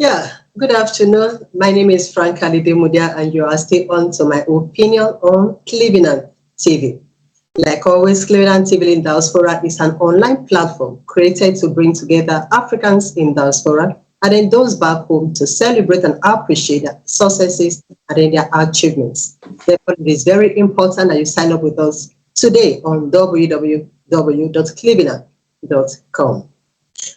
Yeah, good afternoon. My name is Frank Alidemudia, and you are still on to my opinion on Cleveland TV. Like always, Cleveland TV in Diaspora is an online platform created to bring together Africans in diaspora and then those back home to celebrate and appreciate their successes and then their achievements. Therefore, it is very important that you sign up with us today on www.cleveland.com.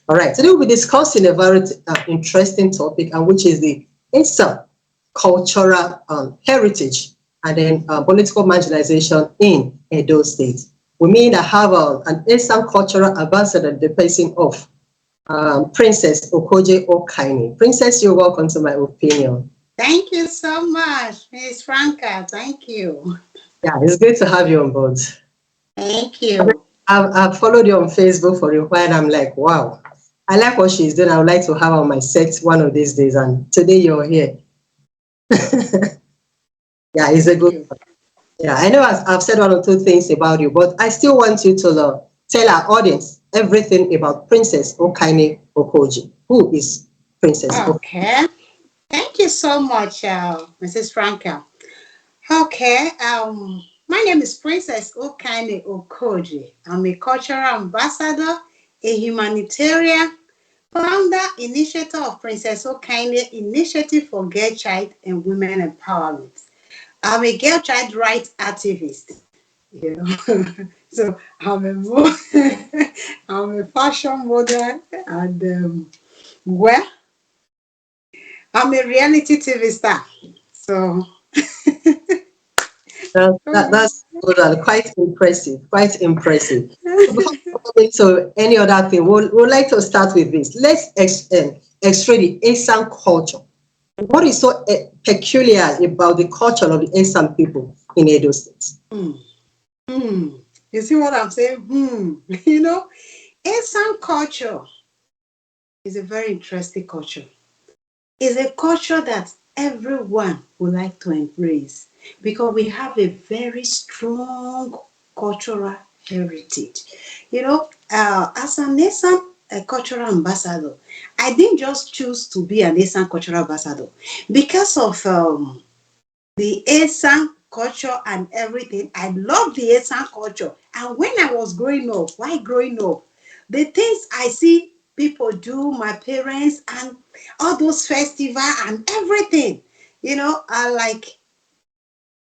All right, today we'll be discussing a very interesting topic, and which is the Eastern cultural heritage and then political marginalization in Edo State. We mean I have an Eastern cultural ambassador, the person of Princess Okojie Okaine. Princess, you're welcome to my opinion. Thank you so much, Miss Franca. Thank you. Yeah, it's good to have you on board. Thank you. I've followed you on Facebook for a while. I'm like, wow, I like what she's doing. I would like to have her on my set one of these days. And today you're here. Yeah, it's a good one. Yeah, I know I've said one or two things about you, but I still want you to tell our audience everything about Princess Okaine Okojie. Who is Princess Okaine? Okay. Thank you so much, Mrs. Franca. Okay. My name is Princess Okaine Okojie. I'm a cultural ambassador, a humanitarian, founder, initiator of Princess Okaine Initiative for Girl Child and Women Empowerment. I'm a girl child rights activist. You know, so I'm a fashion model, and well, I'm a reality TV star. So That's good and quite impressive. Quite impressive. So before we go into any other thing, we'll like to start with this. Let's extract the Esan culture. What is so peculiar about the culture of the Esan people in Edo State? You see what I'm saying? You know, Asian culture is a very interesting culture. It's a culture that everyone would like to embrace because we have a very strong cultural heritage. You know, as an Asian cultural ambassador, I didn't just choose to be an Asian cultural ambassador because of the Asian culture and everything. I love the Asian culture. And when I was growing up, while growing up, the things I see people do, my parents, and all those festivals and everything, I like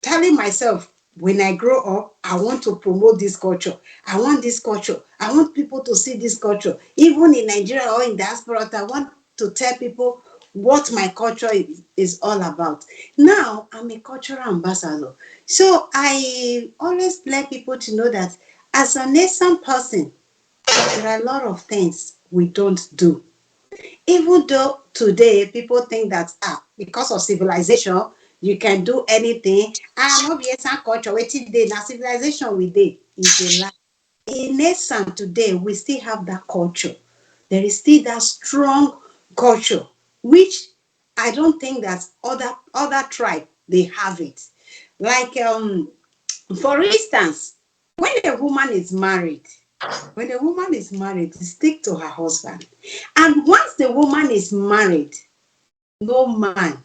telling myself, when I grow up, I want to promote this culture. I want this culture. I want people to see this culture. Even in Nigeria or in diaspora, I want to tell people what my culture is all about. Now, I'm a cultural ambassador. So I always let people to know that as a nation person, there are a lot of things we don't do. Even though today people think that because of civilization, you can do anything. No be some culture, waiting day, now civilization we dey is a lie. In essence, today, we still have that culture. There is still that strong culture, which I don't think that other tribe, they have it. Like, for instance, when a woman is married, she stick to her husband. And once the woman is married, no man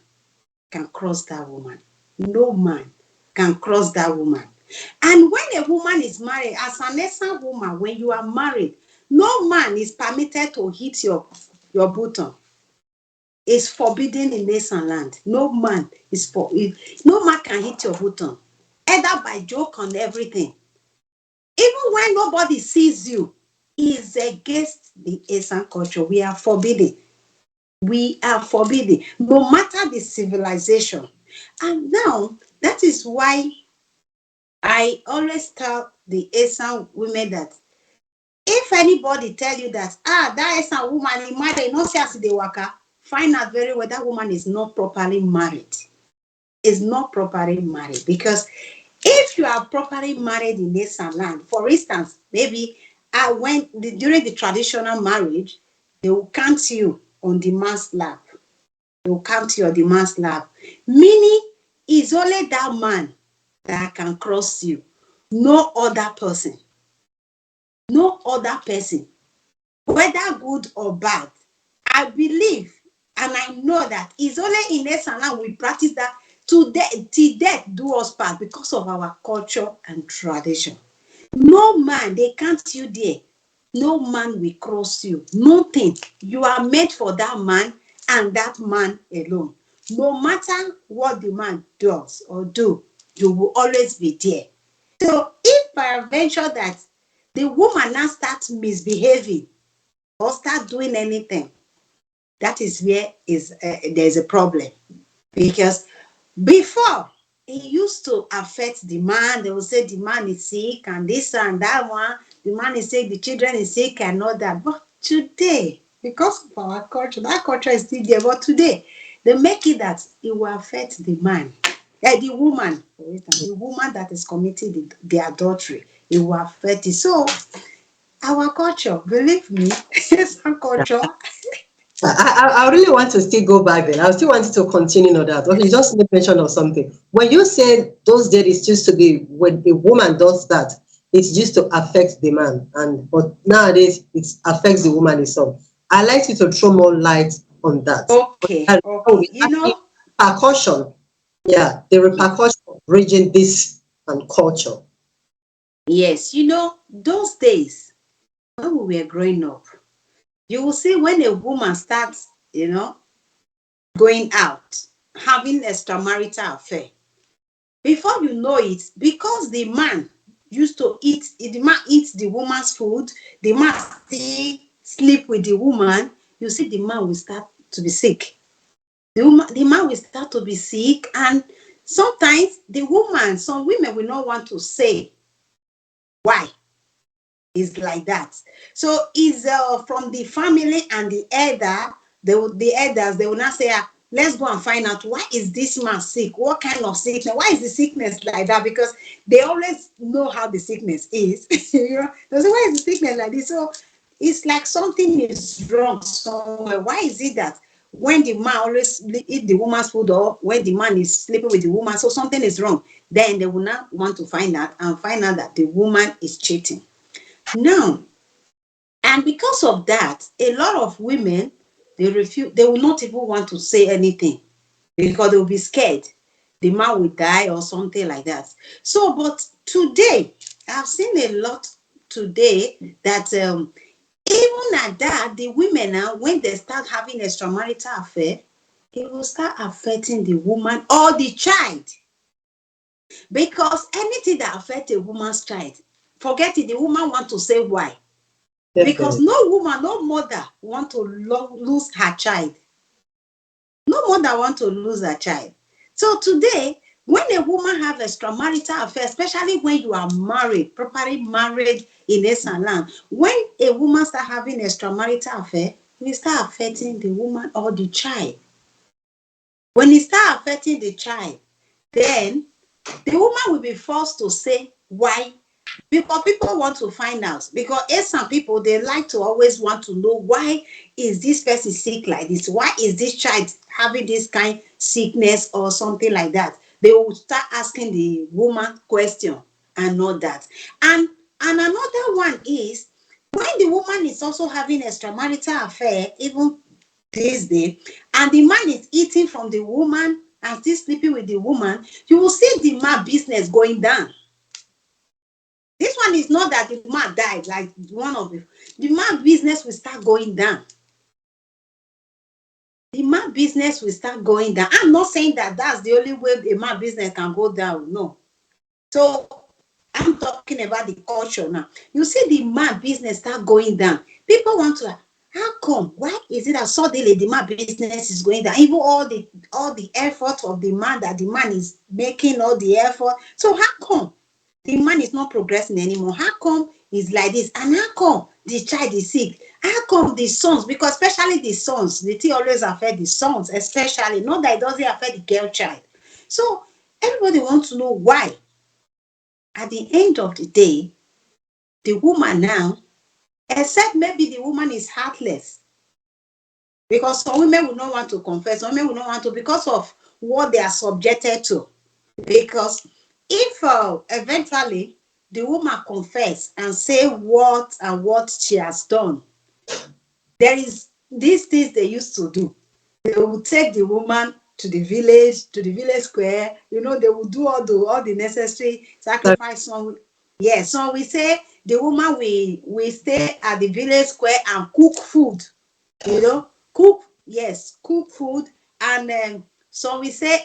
can cross that woman. No man can cross that woman. And when a woman is married, as an innocent woman, when you are married, no man is permitted to hit your button. It's forbidden in nation land. No man can hit your button, either by joke and everything. Even when nobody sees you, is against the Asian culture. We are forbidden. We are forbidden, no matter the civilization. And now, that is why I always tell the Asian women that if anybody tell you that, that Asian woman is married, no see as they waka, find out very well that woman is not properly married. Is not properly married. Because if you are properly married in Asian land, for instance, maybe during the traditional marriage, they will count you on the man's lap. They will count you on the man's lap. Meaning, it's only that man that can cross you. No other person. No other person. Whether good or bad. I believe And I know that it's only in Esana we practice that till death do us part because of our culture and tradition. No man, they can't you there. No man will cross you. Nothing. You are made for that man and that man alone. No matter what the man does or do, you will always be there. So if peradventure that the woman now starts misbehaving or start doing anything, that is where there's a problem. Because before, it used to affect the man. They will say the man is sick and this and that one. The man is sick, the children is sick and all that. But today, because of our culture, that culture is still there. But today, they make it that it will affect the man. The woman, for instance, the woman that is committing the adultery, it will affect it. So, our culture, believe me, some culture. I really want to still go back there. I still wanted to continue on that. Okay, you just made mention of something. When you said those days it used to be when a woman does that, it's used to affect the man, but nowadays it affects the woman itself. I like you to throw more light on that. Okay, And okay. we have the repercussion. Yeah, the repercussion of bridging this and culture. Yes, those days when we were growing up, you will see when a woman starts, going out, having extramarital affair. Before you know it, because the man used to eat, the man eats the woman's food, the man still sleep with the woman, you see the man will start to be sick. The man will start to be sick, and sometimes some women will not want to say why is like that. So it's from the family and the elders, they will not say, let's go and find out why is this man sick? What kind of sickness? Why is the sickness like that? Because they always know how the sickness is. They say, why is the sickness like this? So it's like something is wrong somewhere. Why is it that when the man always eat the woman's food or when the man is sleeping with the woman, so something is wrong? Then they will not want to find out that the woman is cheating. Now, and because of that, a lot of women, they will not even want to say anything because they will be scared the man will die or something like that. So, but today, I've seen a lot today that even at that, the women now, when they start having extramarital affair, it will start affecting the woman or the child. Because anything that affects a woman's child, forget it, the woman want to say why. Because Definitely. no woman, no mother want to lose her child. No mother want to lose her child. So today, when a woman have extramarital affair, especially when you are married, properly married in a land, when a woman start having extramarital affair, we start affecting the woman or the child. When it start affecting the child, then the woman will be forced to say why, because people want to find out. Because some people, they like to always want to know why is this person sick like this? Why is this child having this kind sickness or something like that? They will start asking the woman question and all that. And another one is when the woman is also having extramarital affair, even this day, and the man is eating from the woman and still sleeping with the woman, you will see the man business going down. This one is not that the man died, like one of the man business will start going down. The man business will start going down. I'm not saying that that's the only way a man business can go down. No. So I'm talking about the culture now. You see the man business start going down. People want to, how come? Why is it that suddenly the man business is going down? Even all the effort of the man that the man is making, all the effort. So how come the man is not progressing anymore? How come it's like this? And how come the child is sick? How come the sons? Because especially the sons, the thing always affect the sons, especially. Not that it doesn't affect the girl child. So everybody wants to know why. At the end of the day, the woman now, except maybe the woman is heartless, because some women will not want to confess, some women will not want to because of what they are subjected to. Because if eventually the woman confess and say what she has done, there is these things they used to do. They will take the woman to the village square. You know, they will do all the necessary sacrifice. Yes, so we say the woman we stay at the village square and cook food. You know, cook food. And so we say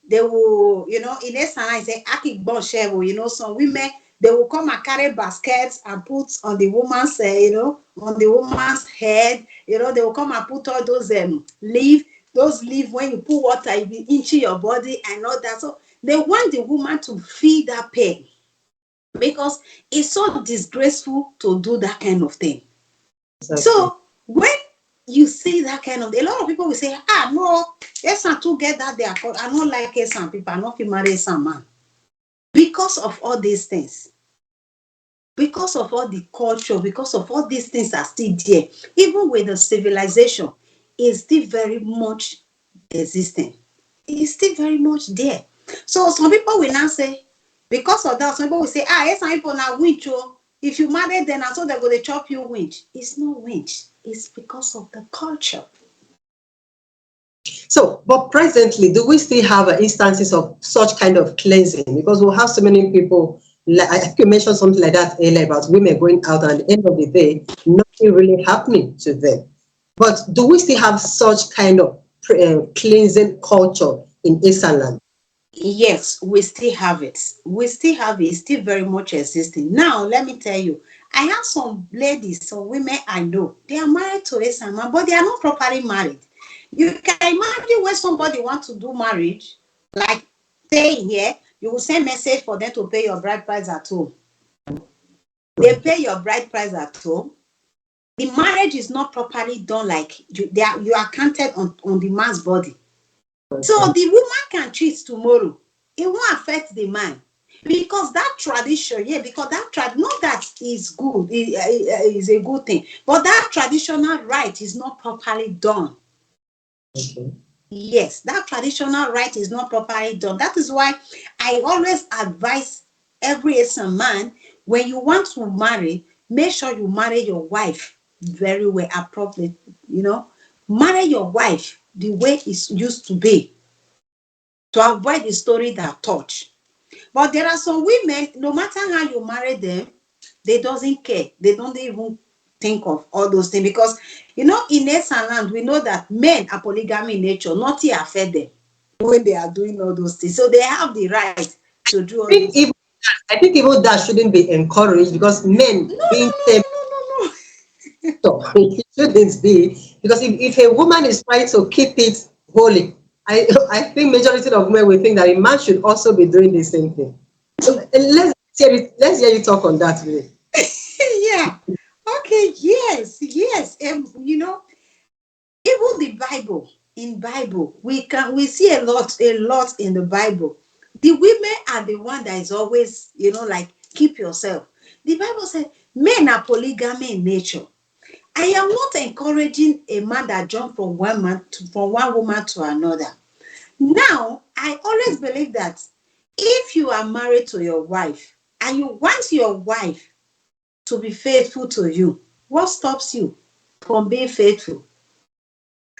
they will, you know, in Essana I say akikbon shevo, you know, some women they will come and carry baskets and put on the woman's you know, on the woman's head. You know, they will come and put all those those leaf when you put water it will into your body and all that. So they want the woman to feel that pain, because it's so disgraceful to do that kind of thing. Exactly. So when you see that kind of, a lot of people will say, no, Esan to get that there. I don't like Esan people. I don't feel marry Esan man. Because of all these things, because of all the culture, because of all these things are still there, even with the civilization, is still very much existing. It's still very much there. So some people will now say, because of that, some people will say, yes, some people now winch. If you marry them, I thought they're going to chop you winch. It's not winch. It's because of the culture. So, but presently, do we still have instances of such kind of cleansing? Because we have so many people, like I think you mentioned something like that earlier about women going out, and at the end of the day, nothing really happening to them. But do we still have such kind of cleansing culture in Eastern land? Yes, we still have it. We still have it. It's still very much existing. Now, let me tell you, I have some ladies, some women I know, they are married to a man, but they are not properly married. You can imagine when somebody wants to do marriage, like staying here, you will send message for them to pay your bride price at home. They pay your bride price at home. The marriage is not properly done, like you are counted on the man's body. So the woman can cheat tomorrow. It won't affect the man. Because that tradition, because not that is good, it is a good thing, but that traditional right is not properly done. Okay. Yes, that traditional right is not properly done. That is why I always advise every Asian man, when you want to marry, make sure you marry your wife very well, appropriately. You know, marry your wife the way it used to be, to avoid the story that touch. But there are some women, no matter how you marry them, they doesn't care. They don't even think of all those things, because you know, in Eastern land, we know that men are polygamy in nature, nothing affect them when they are doing all those things. So they have the right to do all those things. I think even that shouldn't be encouraged, because men No, being no, same, no, no, no, no. it shouldn't be, because if a woman is trying to keep it holy, I think majority of men will think that a man should also be doing the same thing. So let's hear you talk on that way. Yeah. Okay. Yes. Yes. You know, even the Bible, in Bible, we see a lot in the Bible. The women are the one that is always, you know, like, keep yourself. The Bible said men are polygamy in nature. I am not encouraging a man that jump from from one woman to another. Now, I always believe that if you are married to your wife and you want your wife to be faithful to you, what stops you from being faithful?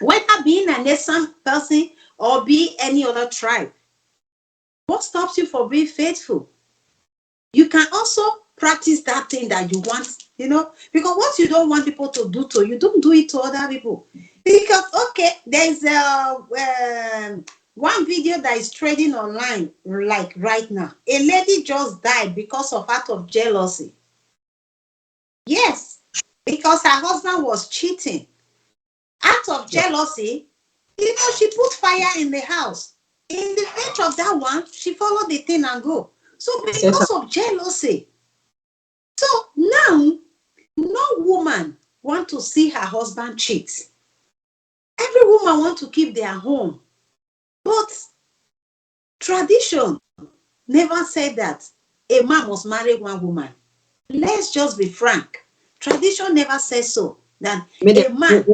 Whether being an Esan person or be any other tribe, what stops you from being faithful? You can also practice that thing that you want, you know, because what you don't want people to do to you, don't do it to other people. Because, okay, there's one video that is trading online, like right now. A lady just died because of act of jealousy. Yes, because her husband was cheating. Out of jealousy, you know, she put fire in the house. In the edge of that one, she followed the thing and go. So because of jealousy. So now, no woman want to see her husband cheat. Every woman want to keep their home. But tradition never said that a man must marry one woman. Let's just be frank. Tradition never says so. That a man.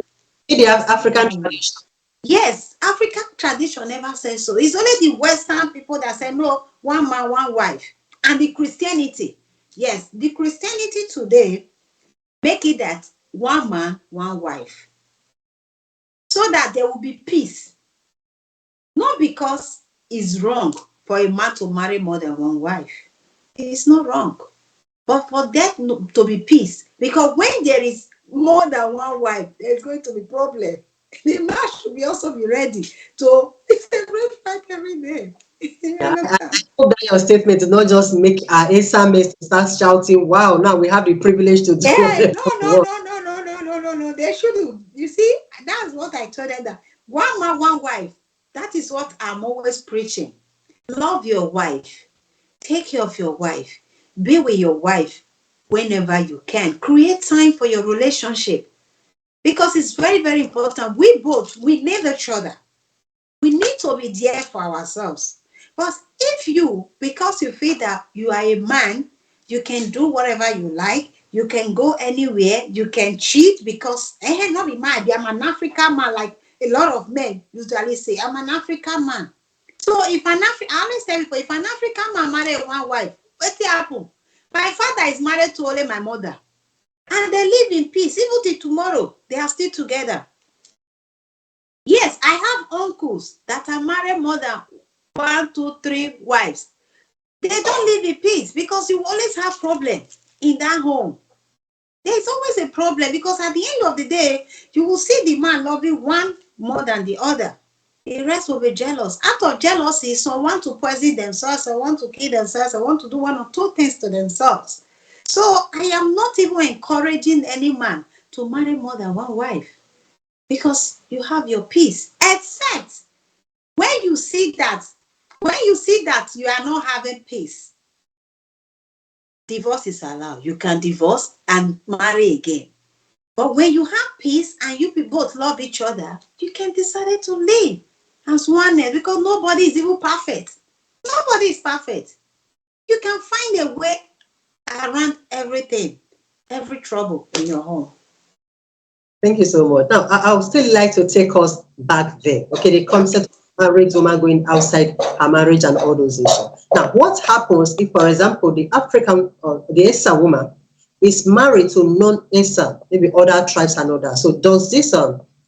Maybe African tradition. Yes, African tradition never says so. It's only the Western people that say no, one man, one wife. And the Christianity, yes, the Christianity today make it that one man, one wife. so that there will be peace. Not because it's wrong for a man to marry more than one wife. It's not wrong. But for that to be peace, because when there is more than one wife, there's going to be problem. The man should be also be ready to celebrate fight every day. You Yeah, I understand? hope that your statement did not just make Asa to start shouting, wow, now we have the privilege to do Hey, it. no, no, no, no, no, no, no, no, no. They shouldn't. You see, that's what I told them, that one man, one wife. That is what I'm always preaching. Love your wife. Take care of your wife. Be with your wife whenever you can. Create time for your relationship, because it's very, very important. We both, we need each other. We need to be there for ourselves. But if you, because you feel that you are a man, you can do whatever you like, you can go anywhere, you can cheat because, not be mad, I'm an African man, like a lot of men usually say, I'm an African man. So if I always tell people, if an African man marry one wife, what's it happen? My father is married to only my mother. And they live in peace. Even till tomorrow, they are still together. Yes, I have uncles that are married more than 1, 2, 3 wives. They don't live in peace because you always have problems in that home. There's always a problem because at the end of the day, you will see the man loving one more than the other. The rest will be jealous. Out of jealousy, some want to poison themselves, some want to kill themselves, some want to do 1 or 2 things to themselves. So I am not even encouraging any man to marry more than one wife, because you have your peace. Except when you see that you are not having peace, divorce is allowed. You can divorce and marry again. But when you have peace and you both love each other, you can decide to live as oneness, because nobody is even perfect. Nobody is perfect. You can find a way around everything, every trouble in your home. Thank you so much. Now, I would still like to take us back there. Okay, the concept of married woman going outside her marriage and all those issues. Now, what happens if, for example, the African or the Esa woman is married to non-Esa, maybe other tribes and others? So does this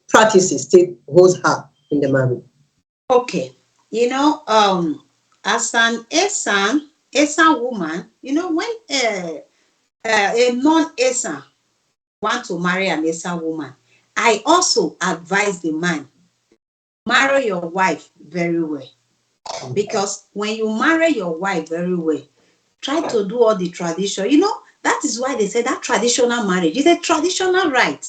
practices still hold her in the marriage? Okay, as an Esa woman, when a non-Esa want to marry an Esa woman, I also advise the man, marry your wife very well. Because when you marry your wife very well, try to do all the tradition. That is why they say that traditional marriage is a traditional right.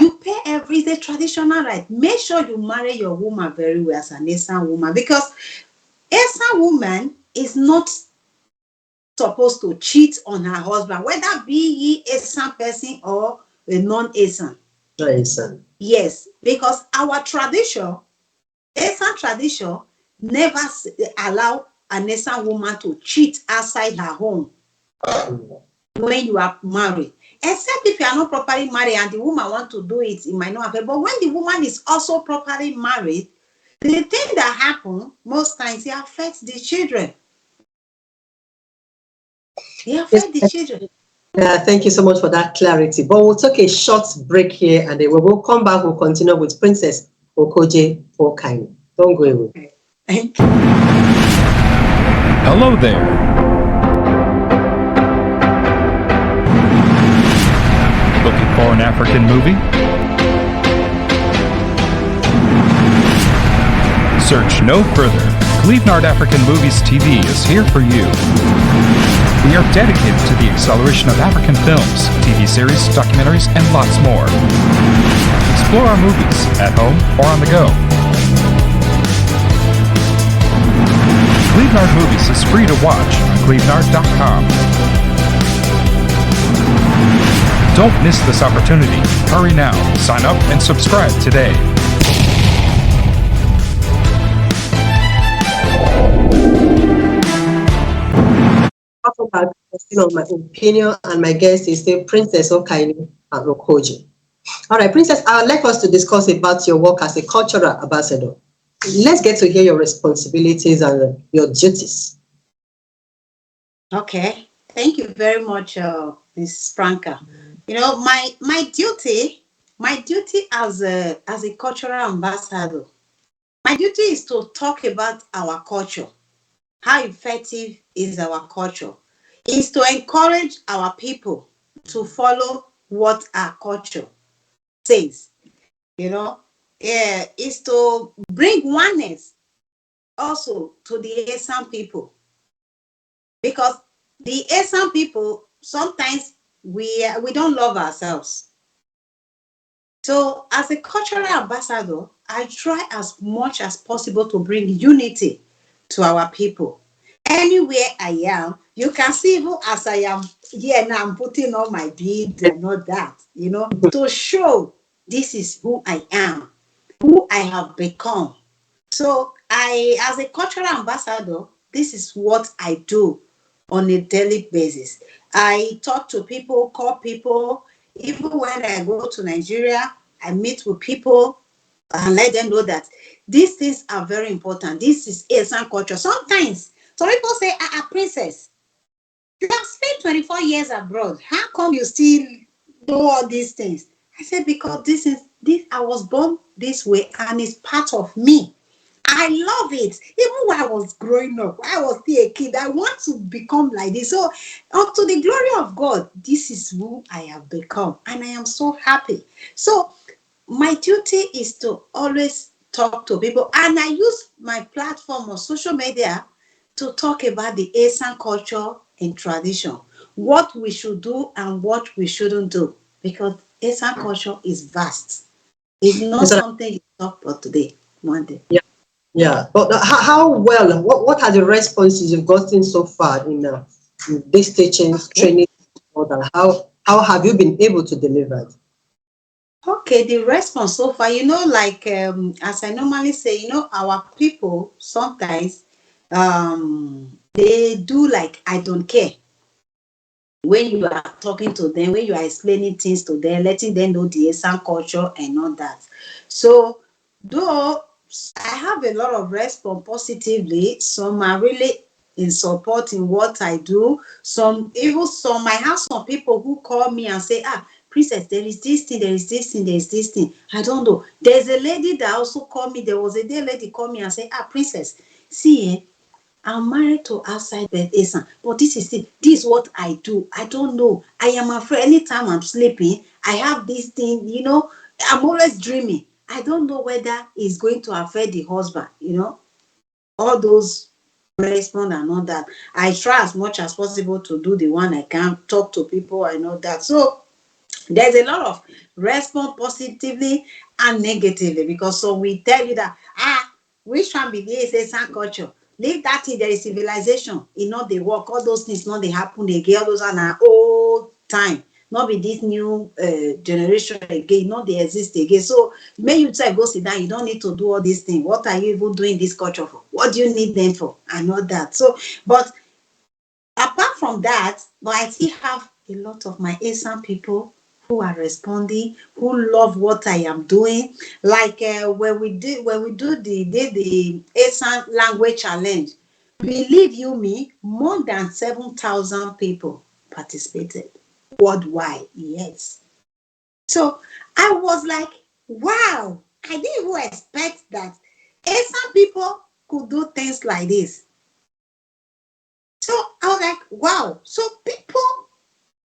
You pay the traditional right. Make sure you marry your woman very well as an Esa woman, because Esa woman is not supposed to cheat on her husband, whether be he Esa person or a non-Esa. Non-Esa. Yes, because our tradition, Esa tradition, never allow an Esa woman to cheat outside her home when you are married. Except if you are not properly married and the woman want to do it, it might not happen. But when the woman is also properly married, the thing that happens most times, it affects the children. It affects the children. Thank you so much for that clarity. But we'll take a short break here, and then we will come back. We'll continue with Princess Okojie Okaine. Don't go away. Okay. Thank you. Hello there. Looking for an African movie? Search no further. Clevenard African Movies TV is here for you. We are dedicated to the acceleration of African films, TV series, documentaries, and lots more. Explore our movies at home or on the go. Clevenard Movies is free to watch on clevenard.com. Don't miss this opportunity. Hurry now. Sign up and subscribe today. Welcome back to my opinion, and my guest is the Princess Okaine and Okojie. All right, Princess, I would like us to discuss about your work as a cultural ambassador. Let's get to hear your responsibilities and your duties. Okay. Thank you very much, Ms. Franca. My duty my duty as a cultural ambassador, my duty is to talk about our culture. How effective is our culture? Is to encourage our people to follow what our culture says. You know, is to bring oneness also to the Asian people, because the Asian people sometimes we don't love ourselves. So as a cultural ambassador, I try as much as possible to bring unity to our people. Anywhere I am, you can see even as I am here now, I'm putting on my beads and all that, to show this is who I am, who I have become. So as a cultural ambassador, this is what I do on a daily basis. I talk to people, call people. Even when I go to Nigeria, I meet with people and let them know that these things are very important. This is Asian culture. Sometimes some people say, princess, you have spent 24 years abroad. How come you still do all these things? I said, because this I was born this way and it's part of me. I love it. Even when I was growing up, when I was still a kid, I want to become like this. So, to the glory of God, this is who I have become. And I am so happy. So, my duty is to always talk to people. And I use my platform on social media to talk about the Asian culture and tradition, what we should do and what we shouldn't do. Because Asian culture is vast. It's not something you talk about today, Monday. Yeah, yeah. But how well, what are the responses you've gotten so far in these teachings, training, all that? How have you been able to deliver it? Okay, the response so far, like as I normally say, our people sometimes they do like I don't care. When you are talking to them, when you are explaining things to them, letting them know the Asian culture and all that. So, though I have a lot of response positively, some are really in supporting what I do. I have some people who call me and say, princess, there is this thing, there is this thing, there is this thing. I don't know. There's a lady that also called me. There was a day lady called me and said, princess, see, I'm married to outside the Asian, but this is what I do. I don't know. I am afraid anytime I'm sleeping, I have this thing, I'm always dreaming. I don't know whether it's going to affect the husband, all those respond and all that. I try as much as possible to do the one I can, talk to people and all that. So there's a lot of response positively and negatively, because so we tell you that which one be this Asian culture, leave that thing, there is civilization, not they work, all those things not they happen again, all those are an old time, not be this new generation again, not they exist again. So when you try go sit down, you don't need to do all these things. What are you even doing this culture for? What do you need them for? And all that. So but apart from that, but I still have a lot of my Asian people who are responding, who love what I am doing. Like when we do the Asian language challenge, believe you me, more than 7,000 people participated worldwide. Yes. So I was like, wow, I didn't even expect that Asian people could do things like this. So I was like, wow. So people,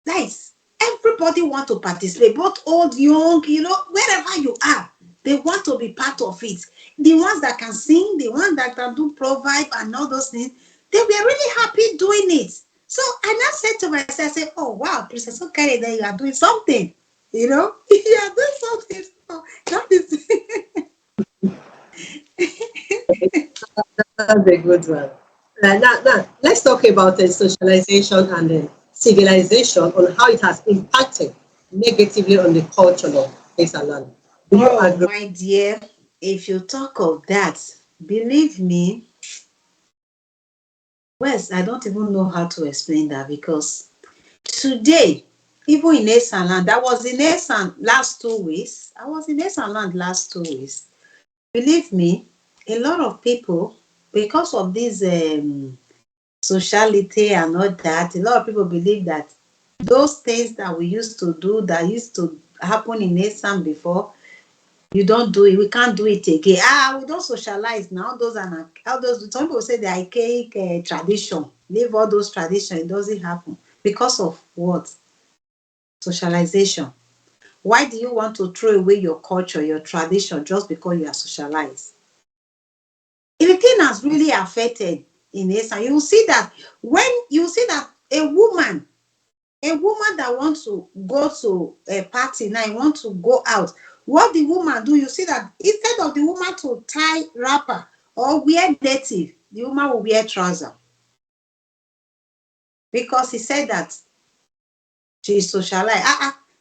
guys, everybody want to participate, both old, young, wherever you are, they want to be part of it. The ones that can sing, the ones that can do provide and all those things, they were really happy doing it. So I now said to myself, I said, oh wow, Princess Okaine, then you are doing something. You are doing something. So that is That's a good one. Now, let's talk about socialization and civilization, on how it has impacted negatively on the culture of Asian land. Do you oh agree? my dear, if you talk of that, believe me, Wes, I don't even know how to explain that, because today, even in Esanland, I was in Esan last 2 weeks. I was in Esanland last 2 weeks. Believe me, a lot of people, because of this sociality and all that, a lot of people believe that those things that we used to do, that used to happened in Assam before. You don't do it. We can't do it again. We don't socialize now. All those. Some people say the archaic tradition. Leave all those traditions. It doesn't happen because of what? Socialization. Why do you want to throw away your culture, your tradition, just because you are socialized? If the thing has really affected in Assam, you will see that a woman that wants to go to a party now, wants to go out, what the woman do, you see that instead of the woman to tie wrapper or wear native, the woman will wear trouser. Because he said that she is socialized.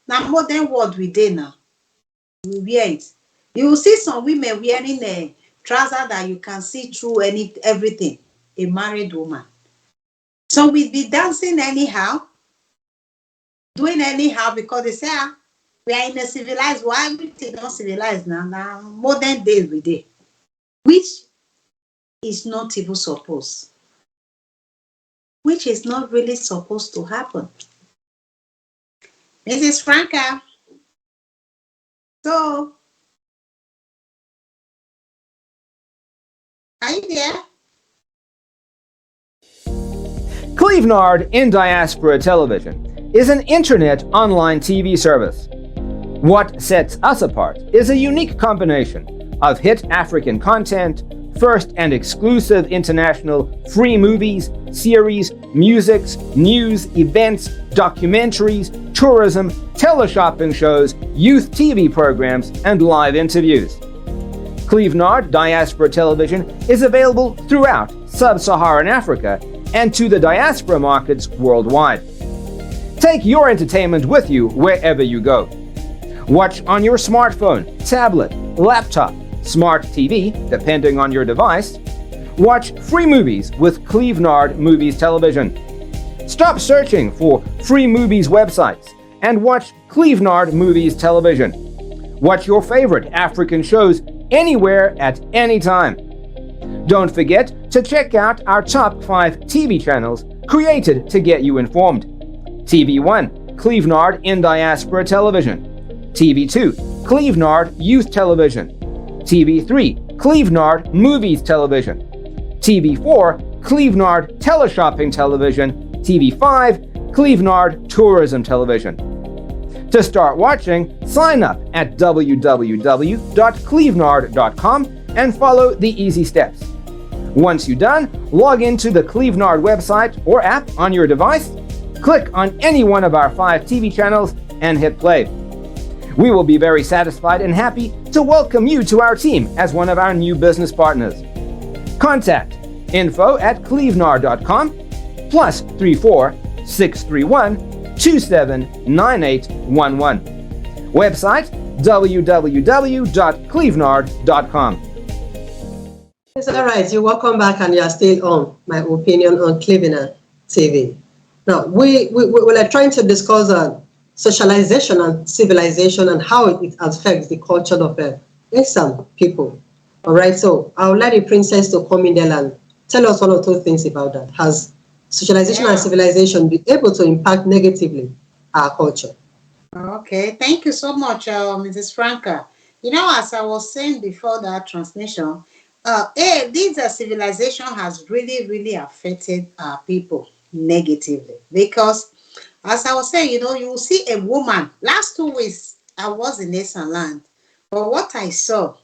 Now modern world we dey now. We wear it. You will see some women wearing a trouser that you can see through everything. A married woman. So we be dancing anyhow, doing anyhow because they say we are in a civilized world. Everything not civilized now. Now modern days we dey, which is not even supposed. Which is not really supposed to happen. Mrs. Franca. So, are you there? Clevenard in Diaspora Television is an internet online TV service. What sets us apart is a unique combination of hit African content, first and exclusive international free movies, series, musics, news, events, documentaries, tourism, teleshopping shows, youth TV programs, and live interviews. Clevenard Diaspora Television is available throughout sub-Saharan Africa and to the diaspora markets worldwide. Take your entertainment with you wherever you go. Watch on your smartphone, tablet, laptop, smart TV, depending on your device. Watch free movies with Clevenard Movies Television. Stop searching for free movies websites and watch Clevenard Movies Television. Watch your favorite African shows anywhere at any time. Don't forget to check out our top 5 TV channels created to get you informed. TV1, Clevenard in Diaspora Television. TV2, Clevenard Youth Television. TV3, Clevenard Movies Television. TV4, Clevenard Teleshopping Television. TV5, Clevenard Tourism Television. To start watching, sign up at www.clevenard.com and follow the easy steps. Once you're done, log into the Clevenard website or app on your device, click on any one of our 5 TV channels, and hit play. We will be very satisfied and happy to welcome you to our team as one of our new business partners. Contact info@clevenard.com +34 631 279811. Website www.clevenard.com. It's all right. You're welcome back, and you're still on My Opinion on Clevenard TV. Now, we're trying to discuss socialization and civilization and how it affects the culture of some people. All right. So I'll let the princess to come in there and tell us one or two things about that. Has socialization and civilization been able to impact negatively our culture? Okay. Thank you so much, Mrs. Franca. You know, as I was saying before that transmission, this civilization has really, really affected our people negatively because, as I was saying, you know, you will see a woman. Last 2 weeks, I was in Asian land, but what I saw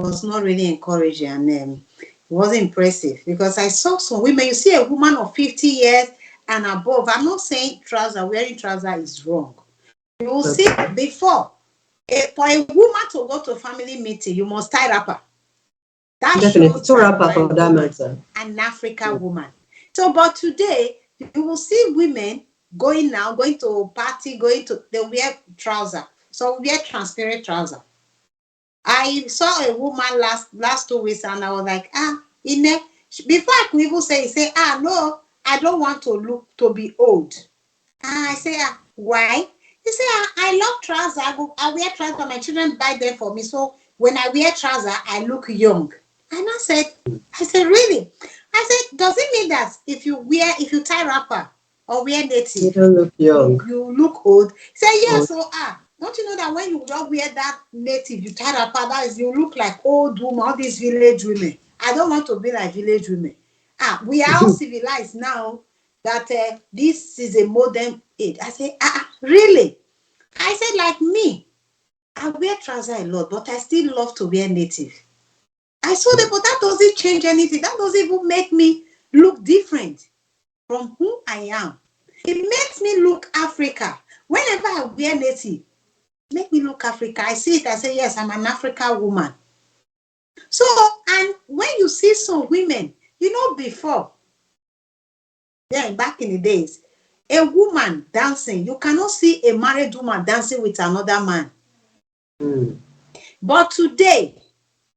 was not really encouraging and it wasn't impressive because I saw some women. You see a woman of 50 years and above. I'm not saying wearing trouser is wrong. You will see before, for a woman to go to a family meeting, you must tie wrapper. That definitely to wrapper for that matter. An African woman. So, but today you will see women going to party, they wear trouser. So we wear transparent trouser. I saw a woman last 2 weeks and I was like, before I could even say, no, I don't want to be old. And I say, why? He said, I love trouser. I wear trouser. My children buy them for me. So when I wear trouser, I look young. And I said, really? I said, does it mean that if you tie wrapper or wear native, you don't look young, you look old? He said, yes. So Don't you know that when you just wear that native, you tie that part, that is, you look like old woman, all these village women. I don't want to be like village women. We are all civilized now that this is a modern age. I say, really? I said, like me, I wear trouser a lot, but I still love to wear native. I saw that, but that doesn't change anything. That doesn't even make me look different from who I am. It makes me look Africa. Whenever I wear native, make me look Africa. I see it, I say, yes, I'm an African woman. So, and when you see some women, you know, before, then back in the days, a woman dancing, you cannot see a married woman dancing with another man. But today,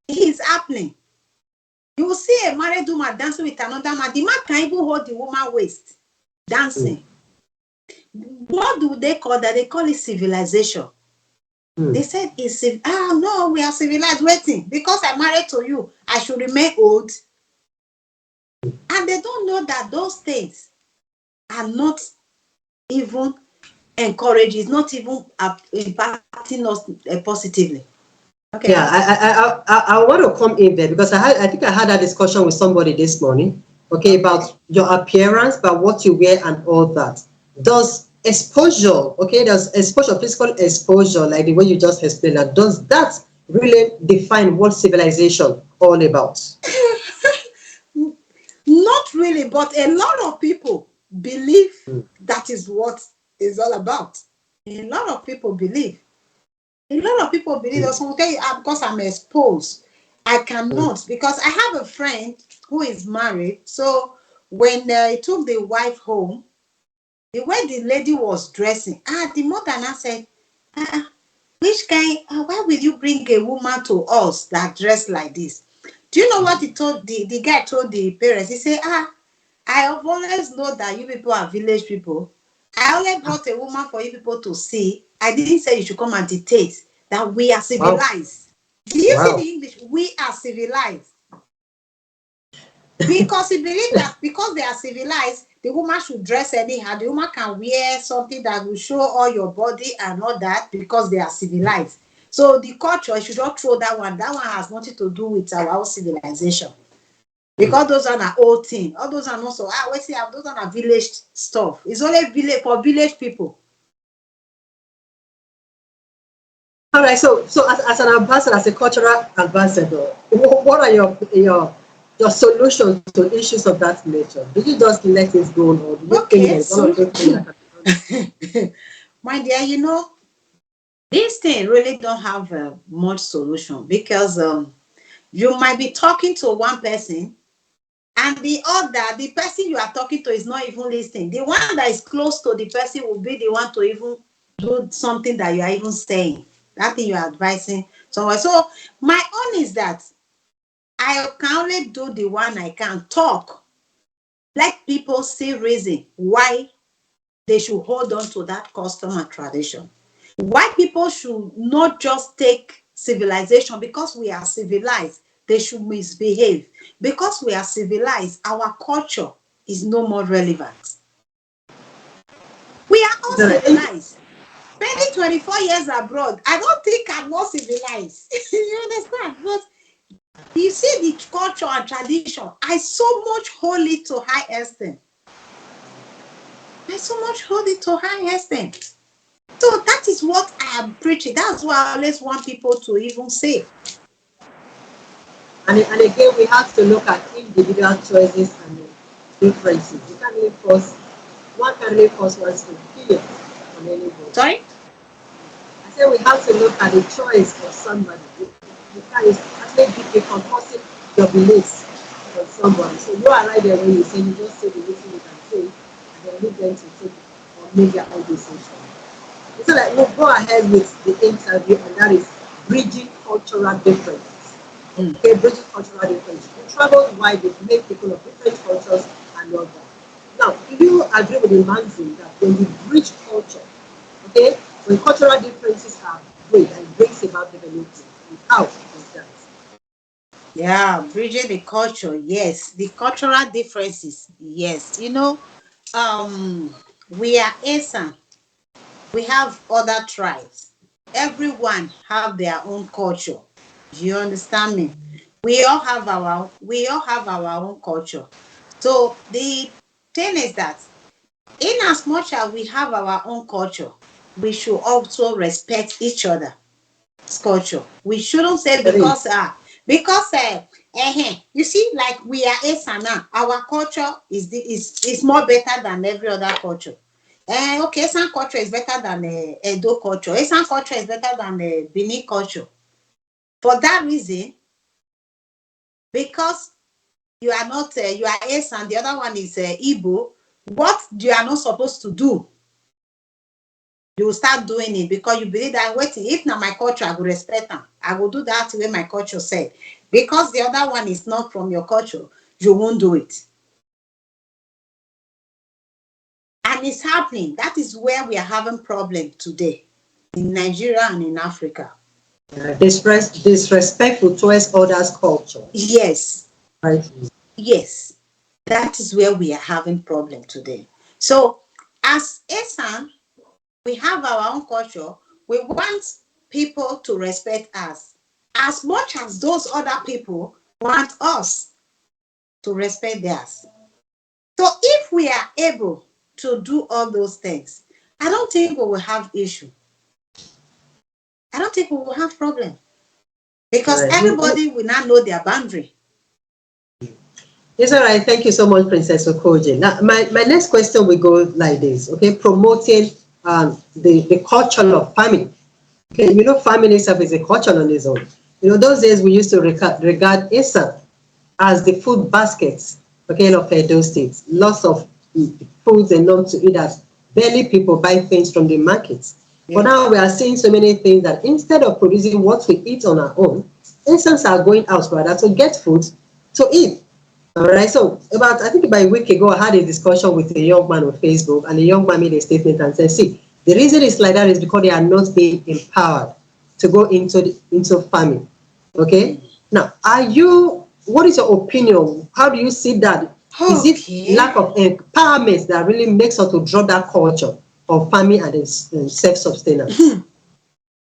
it is happening. You will see a married woman dancing with another man. The man can even hold the woman's waist dancing. What do they call that? They call it civilization. They said, no, we are civilized. Waiting. Because I'm married to you, I should remain old. And they don't know that those things are not even encouraged. It's not even impacting us positively. Okay. Yeah, I want to come in there because I think I had a discussion with somebody this morning, okay, about your appearance, about what you wear and all that. Does exposure, okay, does exposure, physical exposure, like the way you just explained that, does that really define what civilization all about? Not really, but a lot of people believe that is what it's all about. A lot of people believe. A lot of people believe that someone tell you, because I'm exposed, I cannot. Because I have a friend who is married. So when he took the wife home, the way the lady was dressing, the mother now said, which kind, why will you bring a woman to us that dress like this? Do you know what he told the guy told the parents? He said, I have always known that you people are village people. I only brought a woman for you people to see. I didn't say you should come and dictate that we are civilized. Do you see the English? We are civilized. Because he believed that because they are civilized, the woman should dress anyhow. The woman can wear something that will show all your body and all that because they are civilized. So the culture, you should not throw that one. That one has nothing to do with our own civilization. Because those are our old thing. All those are not so. Those are village stuff. It's only village for village people. All right. So as an ambassador, as a cultural ambassador, what are your solutions to issues of that nature? Did you just let it go, or do you think there's one of those things that can my dear, you know, this thing really don't have much solution because you might be talking to one person and the person you are talking to is not even listening. The one that is close to the person will be the one to even do something that you are even saying. That thing you are advising someone. So my own is that I can only do the one I can talk. Let people see reason why they should hold on to that custom and tradition. Why people should not just take civilization because we are civilized, they should misbehave. Because we are civilized, our culture is no more relevant. We are all civilized. Spending 24 years abroad, I don't think I'm not civilized. You understand? But you see the culture and tradition, I so much hold it to high esteem. I so much hold it to high esteem. So that is what I am preaching. That's what I always want people to even say. And again, we have to look at individual choices and differences. You can't really force, one can really force one's opinion on anybody. Sorry? I said we have to look at the choice of somebody. You can't actually be composing your beliefs on somebody. So you are right there when you say you just say the little you can say, and then leave them to take or make their own decision. So that we'll go ahead with the interview, and that is bridging cultural differences. Okay, bridging cultural differences. We travel wide with many people of different cultures and all that. Now, if you agree with the maxim that when we bridge culture, okay, when cultural differences are great and brings about development, how is that? Yeah, bridging the culture, yes. The cultural differences, yes. You know, we are Esan. We have other tribes. everyone have their own culture. Do you understand me? We all have our own culture. So the thing is that in as much as we have our own culture, we should also respect each other's culture. We shouldn't say you see, like we are Esana, our culture is more better than every other culture. Okay, Esan culture is better than Edo culture. Esan culture is better than Benin culture. For that reason, because you are not, you are Esan, the other one is Igbo, what you are not supposed to do, you will start doing it because you believe that, waiting, if not my culture, I will respect them. I will do that the way my culture said. Because the other one is not from your culture, you won't do it. And it's happening. That is where we are having problem today in Nigeria and in Africa. Disrespectful towards others' culture. Yes. Right. Yes. That is where we are having problem today. So as Esan, we have our own culture. We want people to respect us as much as those other people want us to respect theirs. So if we are able to do all those things, I don't think we will have issue. I don't think we will have problem because everybody will now know their boundary. It's all right. Thank you so much, Princess Okojie. Now, my next question will go like this. Okay, promoting the culture of family. Okay, you know, family itself is a culture on its own. You know, those days we used to regard Issa as the food baskets, okay, of Edo State. Lots of foods enough to eat that barely people buy things from the markets. Yeah. But now we are seeing so many things that instead of producing what we eat on our own, Insans are going out rather to get food to eat. All right, so I think about a week ago, I had a discussion with a young man on Facebook, and the young man made a statement and said, see, the reason it's like that is because they are not being empowered to go into farming. Okay? Now, what is your opinion? How do you see that? Okay. Is it lack of empowerment that really makes us to drop that culture of farming and self-sustenance?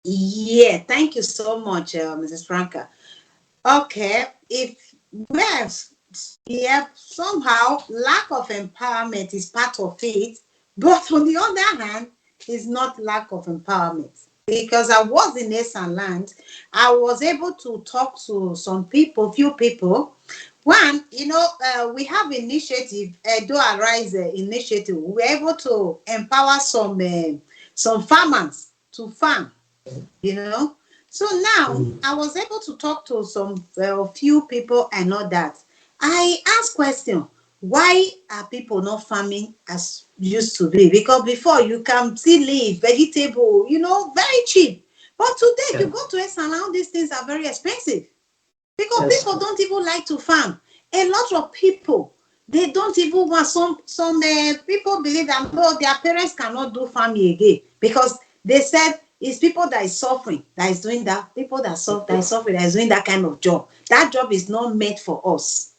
Yeah, thank you so much, Mrs. Franca. Okay, if somehow lack of empowerment is part of it, but on the other hand, it's not lack of empowerment. Because I was in Esan land, I was able to talk to few people. One, we have initiative, Do Arise initiative. We were able to empower some farmers to farm, So now I was able to talk to some few people and all that. I asked question, why are people not farming as used to be? Because before you can see leaf, vegetable, very cheap. But today you go to Esan, now these things are very expensive. Because people don't even like to farm. A lot of people, they don't even want, some people believe that no, their parents cannot do farming again because they said it's people that is suffering that is doing that. People that suffering that is doing that kind of job. That job is not made for us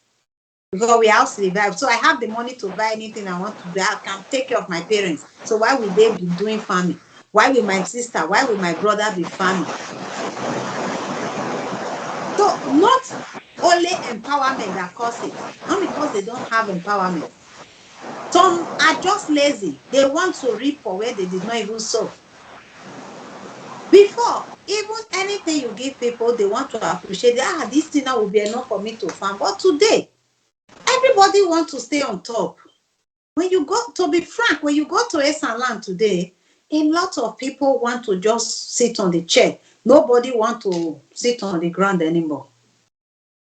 because we are also survive. So I have the money to buy anything I want to buy. I can take care of my parents. So why will they be doing farming? Why will my sister? Why will my brother be farming? So not only empowerment that causes it, not because they don't have empowerment. Some are just lazy. They want to reap for where they did not even sow. Before, even anything you give people, they want to appreciate it. This thing now will be enough for me to farm. But today, everybody wants to stay on top. When you go, to be frank, when you go to Esan land today, a lot of people want to just sit on the chair. Nobody wants to sit on the ground anymore.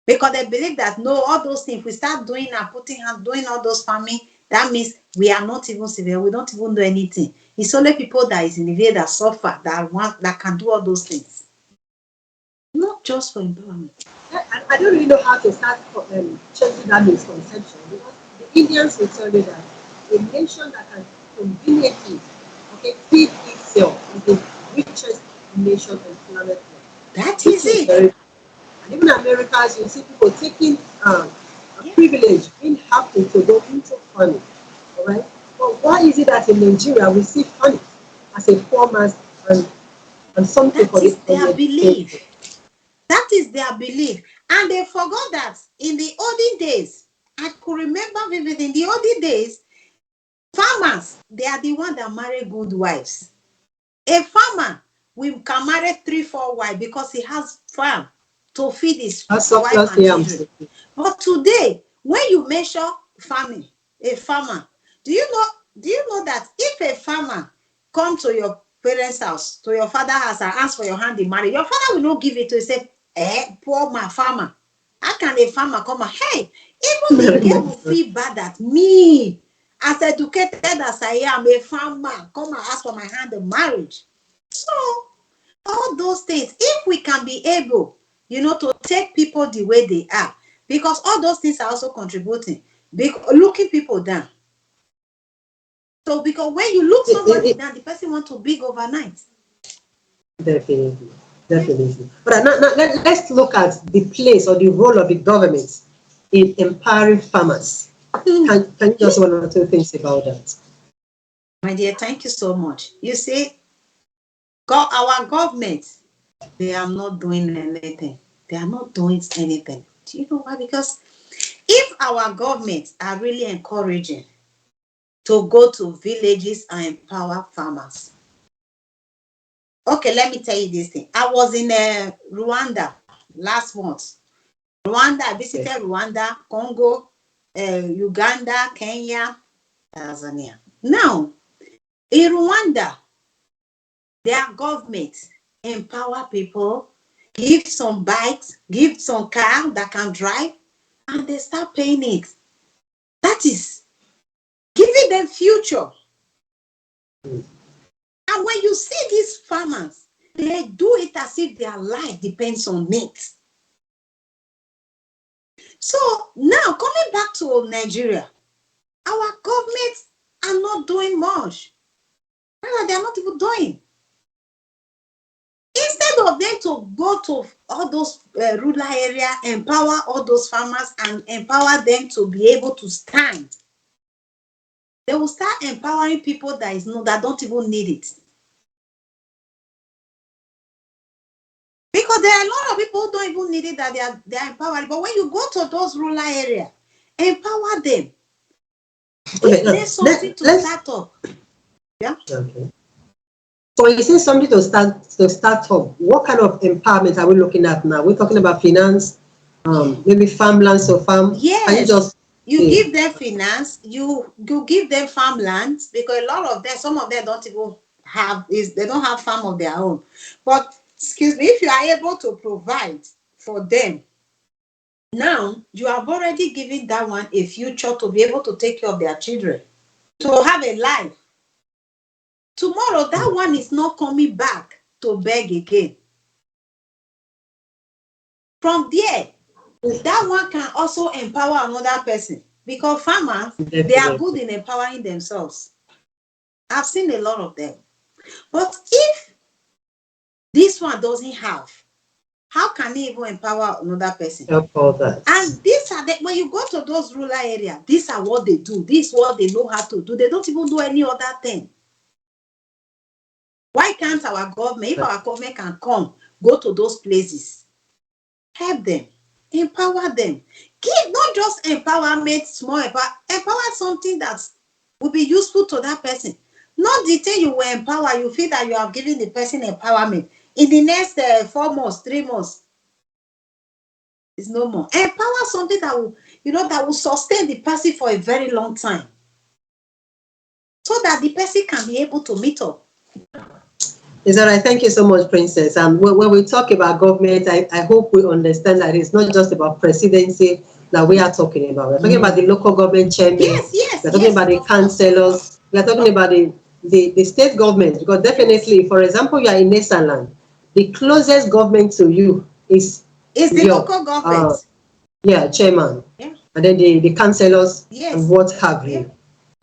Because they believe that no, all those things, if we start doing and doing all those farming, that means we are not even severe, we don't even do anything. It's only people that is in the way that suffer, that can do all those things. Not just for empowerment. I don't really know how to start changing that misconception, because the Indians will tell you that a nation that can conveniently feed itself is the richest nation on planet Earth. That is it. And even Americans, you see people taking a privilege in having to go into farming. All right? But why is it that in Nigeria we see farming as a poor man's and And some That people is it their only belief. That is their belief. And they forgot that in the olden days, I could remember vividly, in the olden days, farmers, they are the ones that marry good wives. A farmer can marry 3, 4 wives because he has farm to feed his has wife surplus and yams. children. But today, when you measure farming, a farmer, do you know that if a farmer come to your parents' house, to your father's house and ask for your hand in marriage, your father will not give it to you. Say, poor my farmer. How can a farmer come and, hey, even the girl will feel bad at me, as educated as I am, a farmer, come and ask for my hand in marriage. So, all those things, if we can be able, to take people the way they are, because all those things are also contributing, looking people down. So, because when you look somebody down, the person wants to big overnight. Definitely, definitely. But now, let's look at the place or the role of the government in empowering farmers. Can you just one or two things about that? My dear, thank you so much. You see, our government, they are not doing anything. They are not doing anything. Do you know why? Because if our governments are really encouraging to go to villages and empower farmers. Okay, let me tell you this thing. I was in Rwanda last month. I visited Rwanda, Congo, Uganda, Kenya, Tanzania. Now, in Rwanda, their government empower people, give some bikes, give some car that can drive, and they start paying it. That is giving them future. And when you see these farmers, they do it as if their life depends on it. So now coming back to Nigeria, our governments are not doing much. They are not even doing. Instead of them to go to all those rural areas, empower all those farmers and empower them to be able to stand, they will start empowering people that don't even need it. Because there are a lot of people who don't even need it, that they are empowered. But when you go to those rural areas, empower them. Okay, There's something to start up. Yeah. Okay. So you say something to start up. What kind of empowerment are we looking at now? We're talking about finance, maybe farmlands or farm. Yes. You give them finance, you give them farmlands, because a lot of them, some of them don't even have, they don't have farm of their own. But excuse me, if you are able to provide for them, now you have already given that one a future to be able to take care of their children, to have a life. Tomorrow, that one is not coming back to beg again. From there, that one can also empower another person, because farmers, they are good in empowering themselves. I've seen a lot of them. But if this one doesn't have, how can he even empower another person? And these are when you go to those rural areas, these are what they do. This is what they know how to do. They don't even do any other thing. Why can't our government, if our government can come, go to those places, help them, empower them, give not just empowerment, small empower something that will be useful to that person. Not the thing you will empower, you feel that you have given the person empowerment. In the next 4 months, 3 months, it's no more. Empower something that will, that will sustain the person for a very long time, so that the person can be able to meet up. Is that right? Thank you so much, Princess. When we talk about government, I hope we understand that it's not just about presidency that we are talking about. We're talking about the local government chairman. Yes, we're talking about the councillors. We're talking about the state government. Because definitely, for example, you are in Nesaland, the closest government to you is the local government. Chairman. Yeah. And then the councillors and what have you.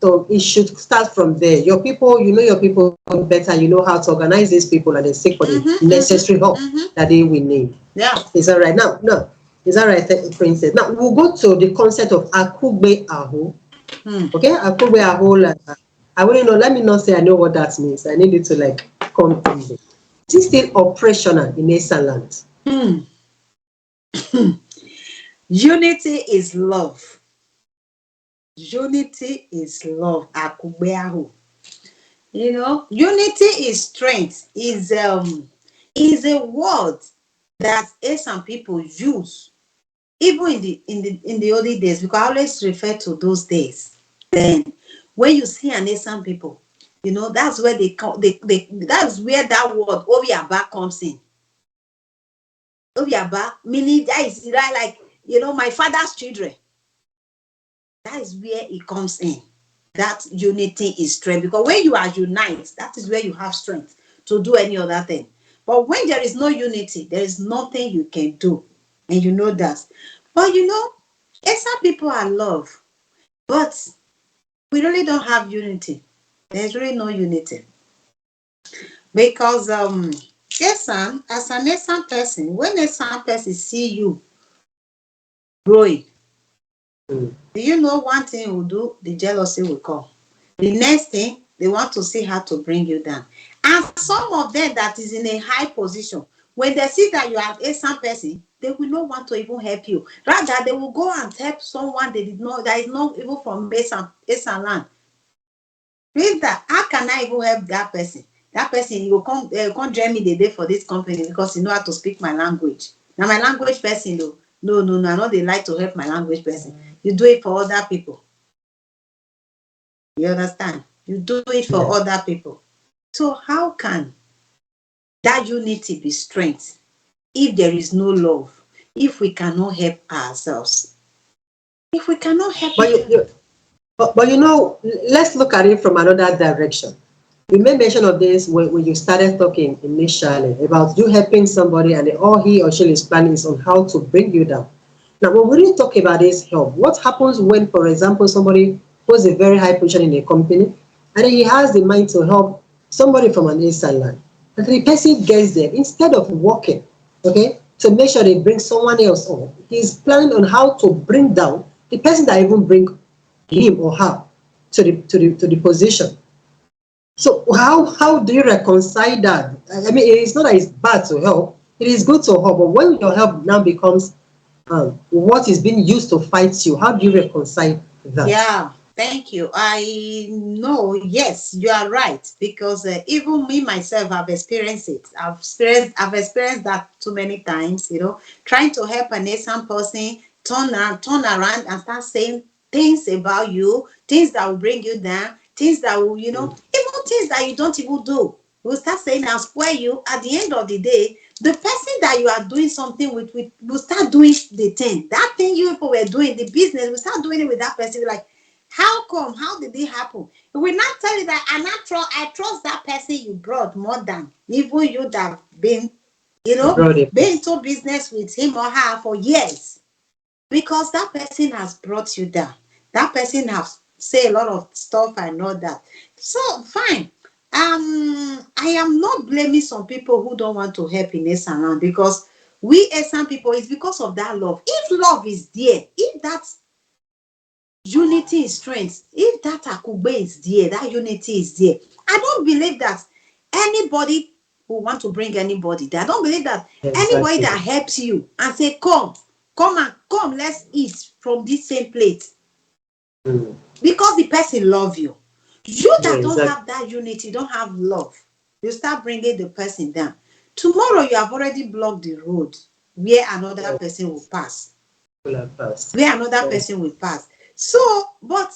So it should start from there. Your people, you know your people better. You know how to organize these people, and they seek for the necessary help that they will need. Yeah. Is that right? No. Is that right, Princess? Now we'll go to the concept of Akugbe Aho. Okay, Akugbe Aho. I wouldn't know. Let me not say I know what that means. I need it to come from there. Is it still operational in Esan land? Unity is love. Unity is love. Akubeahu. Unity is strength. Is a word that some people use even in the olden days, because I always refer to those days. Then when you see an Asian people, that's where that's where that word Obiaba comes in. Obiaba, meaning that is like my father's children. That is where it comes in. That unity is strength, because when you are united, that is where you have strength to do any other thing. But when there is no unity, there is nothing you can do, and you know that. But some people are love, but we really don't have unity. There's really no unity, because Esan, as an Esan person, when Esan person see you growing, Mm. do you know one thing will do? The jealousy will come. The next thing, they want to see how to bring you down. And some of them that is in a high position, when they see that you are a some person, they will not want to even help you. Rather, they will go and help someone they did not, that is not even from Esan land. Read that. How can I even help that person? That person, you come join me the day for this company because you know how to speak my language. Now, my language person, though. No, I know they like to help my language person. You do it for other people. You understand? You do it for Yeah. other people. So how can that unity be strength if there is no love? If we cannot help ourselves? If we cannot help But each other? let's look at it from another direction. You made mention of this when you started talking initially about you helping somebody and all he or she is planning is on how to bring you down. Now, when we really talk about this help, what happens when, for example, somebody holds a very high position in a company and then he has the mind to help somebody from an inside line? And the person gets there, instead of working, okay, to make sure they bring someone else on, he's planning on how to bring down the person that even bring him or her to the position. So how do you reconcile that? I mean, it's not that it's bad to help. It is good to help, but when your help now becomes what is being used to fight you, how do you reconcile that? Yeah, thank you. I know, yes, you are right, because even me myself, I've experienced it. I've experienced that too many times. Trying to help an innocent person turn around and start saying things about you, things that will bring you down, things that will, even things that you don't even do. Will start saying I'll spoil you. At the end of the day, the person that you are doing something with will start doing the thing. That thing you people were doing, the business, will start doing it with that person. You're like, how come? How did it happen? It will not tell you that I trust that person you brought more than even you that have been, Brother. been into business with him or her for years. Because that person has brought you down. That person has say a lot of stuff and all that. So fine. I am not blaming some people who don't want to help in Esan, because we Esan people, it's because of that love. If love is there, if that unity is strength, if that akugbe is there, that unity is there, I don't believe that anybody will want to bring anybody there. I don't believe that anybody Exactly. that helps you and say, come, let's eat from this same plate, Mm. because the person love you. You Yeah, that don't exactly. have that unity, don't have love, you start bringing the person down. Tomorrow you have already blocked the road where another Yeah, person will pass. will have passed. Where another Yes. person will pass. So, but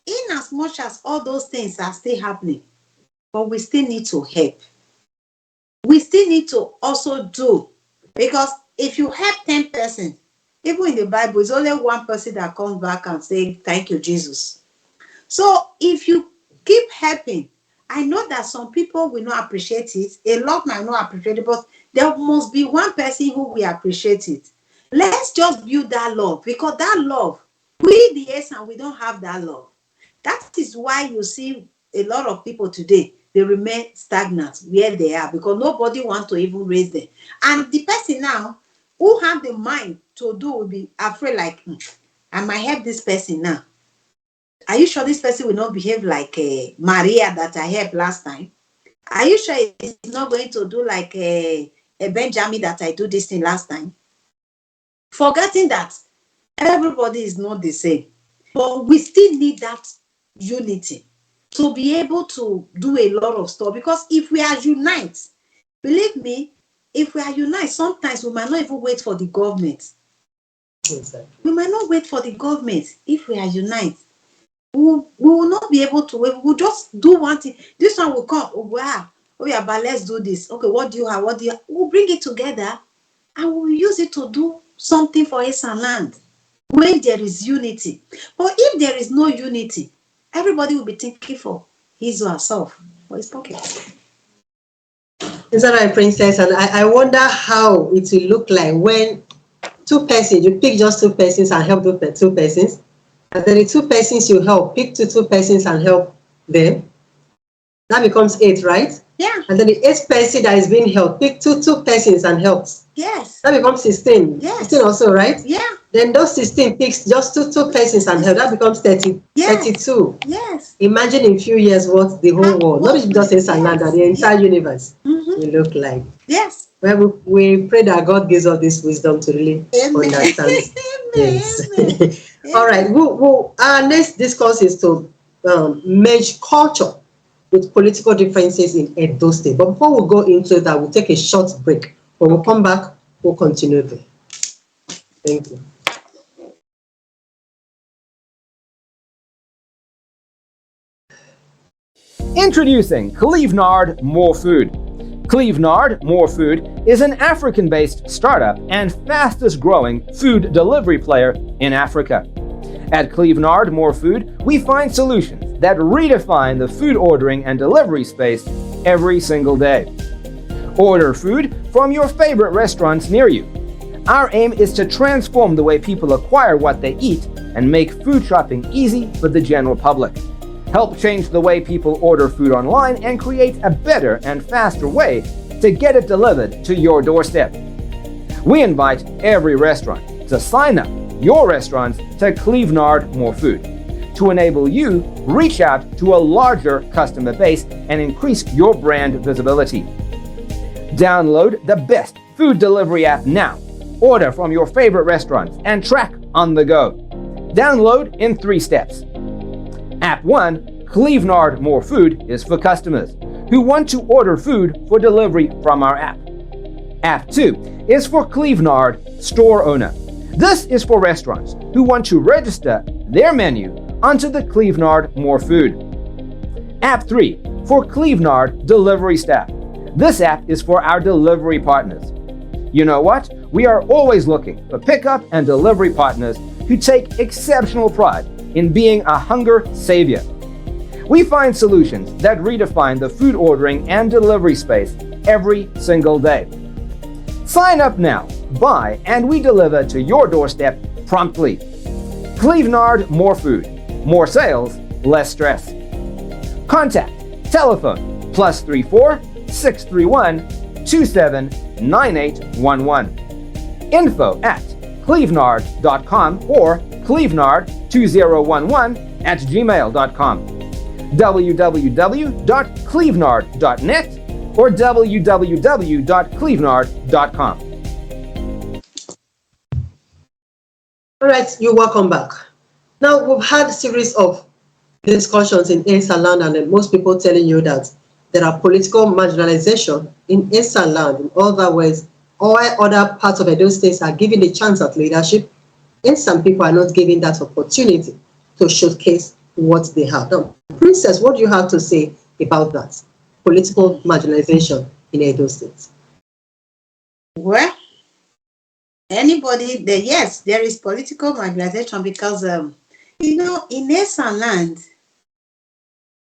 in as much as all those things are still happening, but we still need to help. We still need to also do, because if you help 10 persons, even in the Bible, it's only one person that comes back and say, "Thank you, Jesus." So if you keep helping, I know that some people will not appreciate it. A lot might not appreciate it, but there must be one person who will appreciate it. Let's just build that love, because that love, we the Asian, we don't have that love. That is why you see a lot of people today, they remain stagnant where they are, because nobody wants to even raise them. And the person now who have the mind to do will be afraid, like, I might help this person now. Are you sure this person will not behave like Maria that I helped last time? Are you sure it's not going to do like a Benjamin that I do this thing last time? Forgetting that everybody is not the same, but we still need that unity to be able to do a lot of stuff. Because if we are united, believe me, if we are united, sometimes we might not even wait for the government. Exactly. We might not wait for the government if we are united. We will not be able to wait. We'll just do one thing. This one will come. Oh, wow. Oh, yeah, but let's do this. Okay, what do you have? What do you have? We'll bring it together and we'll use it to do something for us and land when there is unity. But if there is no unity, everybody will be thinking for his or herself, for his pocket. Is that right, Princess? And I wonder how it will look like when two persons, you pick just two persons and help the two persons. And then the two persons you help, pick two persons and help them. That becomes 8, right? Yeah. And then the 8th person that is being helped, pick two persons and helps. Yes. That becomes 16. Yes. 16 also, right? Yeah. Then those 16 picks just two persons and help. That becomes 30, Yes. 32. Yes. Imagine in a few years what the whole world, not just in Sananda, the entire universe will look like. Yes. Well, we pray that God gives us this wisdom to really understand. Yes. Amen. All right. Our next discourse is to merge culture with political differences in Edo State. But before we go into that, we'll take a short break. When we come back, we'll continue there. Thank you. Introducing Clevenard More Food. Clevenard More Food is an African-based startup and fastest-growing food delivery player in Africa. At Clevenard More Food, we find solutions that redefine the food ordering and delivery space every single day. Order food from your favorite restaurants near you. Our aim is to transform the way people acquire what they eat and make food shopping easy for the general public. Help change the way people order food online and create a better and faster way to get it delivered to your doorstep. We invite every restaurant to sign up your restaurants to Clevenard More Food to enable you reach out to a larger customer base and increase your brand visibility. Download the best food delivery app now. Order from your favorite restaurants and track on the go. Download in 3 steps. App 1, Clevenard More Food, is for customers who want to order food for delivery from our app. App 2 is for Clevenard store owner. This is for restaurants who want to register their menu onto the Clevenard More Food. App 3 for Clevenard delivery staff. This app is for our delivery partners. You know what? We are always looking for pickup and delivery partners who take exceptional pride in being a hunger savior. We find solutions that redefine the food ordering and delivery space every single day. Sign up now, buy, and we deliver to your doorstep promptly. Clevenard More Food. More sales, less stress. Contact telephone +34 631 279811. info@clevenard.com or clevenard2011@gmail.com. www.clevenard.net or www.clevenard.com. All right, you're welcome back. Now, we've had a series of discussions in Eastern land, and most people telling you that there are political marginalization in Eastern land. In other words, all other parts of Edo states are given the chance at leadership, and some people are not given that opportunity to showcase what they have. Now, Princess, what do you have to say about that? Political marginalization in Edo State. Well, anybody there, yes, there is political marginalization because in Esa land,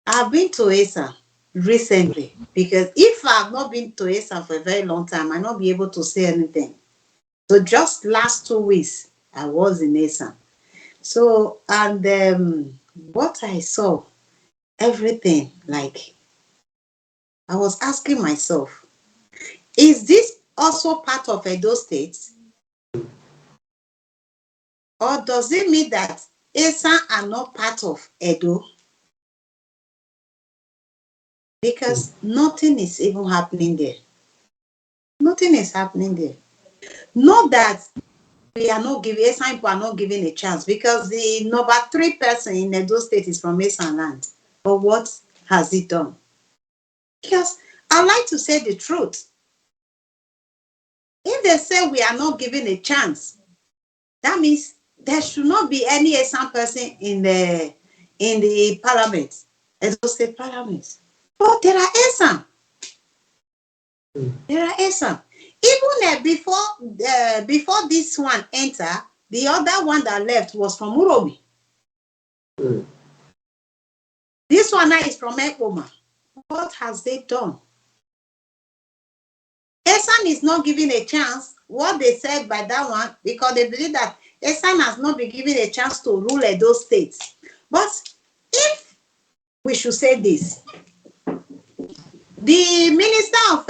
I've been to Esa recently because if I've not been to Esa for a very long time, I might not be able to say anything. So just last 2 weeks, I was in Esa. So, and what I saw, everything, like, I was asking myself, is this also part of Edo State? Or does it mean that Esa are not part of Edo? because nothing is even happening there. Nothing is happening there. Not that we are not giving, Esan people are not giving a chance, because the number 3 person in Edo State is from Esan land. But what has he done? Because I like to say the truth. If they say we are not giving a chance, that means there should not be any Esan person in the parliament, Edo State parliament. But there are Esan. There are Esan. Even before this one enter, the other one that left was from Uromi. This one now is from Ekpoma. What has they done? Esan is not giving a chance. What they said by that one, because they believe that Esan has not been given a chance to rule Edo State. But if we should say this, the Minister of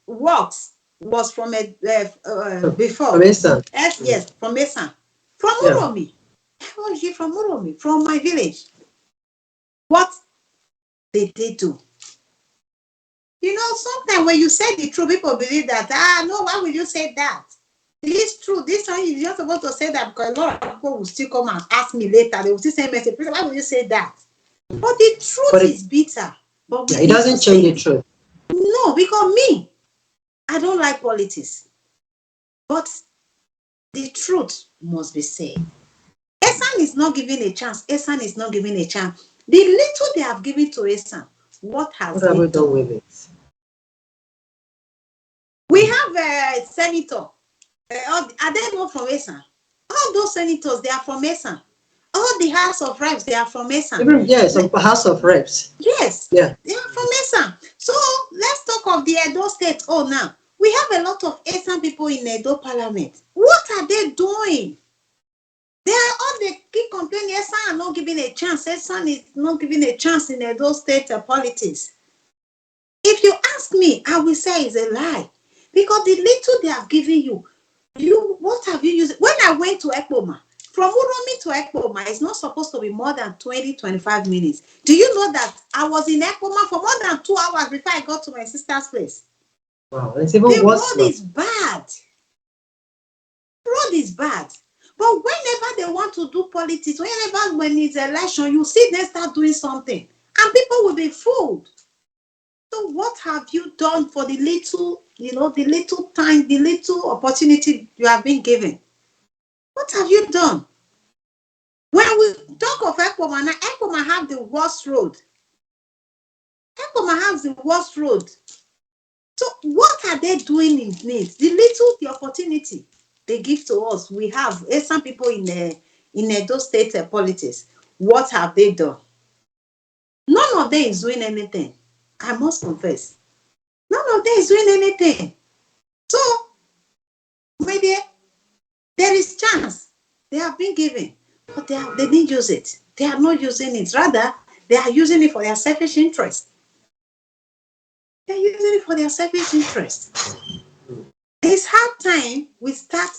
Works was from before. From Esan. Yes, from Esan. From Uromi. How is he from Uromi? From my village. What did they do? You know, sometimes when you say the truth, people believe that, no, why would you say that? It is true. This one, you're not supposed to say that, because a lot of people will still come and ask me later. They will still send message. Why would you say that? But the truth is bitter. But it doesn't change the truth. No, because me, I don't like politics. But the truth must be said. Esan is not giving a chance. Esan is not giving a chance. The little they have given to Esan, what have we done with it? We have a senator. Are they not from Esan? All those senators, they are from Esan. All the House of Reps, they are from Esan. Yes, House of Reps. Yes, yeah, they are from Esan. So let's talk of the Edo State. Oh, now we have a lot of Esan people in Edo Parliament. What are they doing? They are all they keep complaining. Esan are not giving a chance. Esan is not giving a chance in Edo State politics. If you ask me, I will say it's a lie. Because the little they have given you, what have you used? When I went to Ekpoma, from Uromi to Ekpoma, it's not supposed to be more than 20-25 minutes. Do you know that I was in Ekpoma for more than 2 hours before I got to my sister's place? Wow, it's even the worse. road is bad. The road is bad. But whenever they want to do politics, when it's election, you see them start doing something, and people will be fooled. So what have you done for the little, the little time, the little opportunity you have been given? What have you done? When we talk of Ekpoma, now Ekpoma have the worst road. Ekpoma has the worst road. So what are they doing in it? The opportunity they give to us. We have some people in Edo State politics. What have they done? None of them is doing anything. I must confess. None of them is doing anything. So, my dear, there is chance. They have been given, but they didn't use it. They are not using it. Rather, they are using it for their selfish interest. They are using it for their selfish interest. It's hard time we start,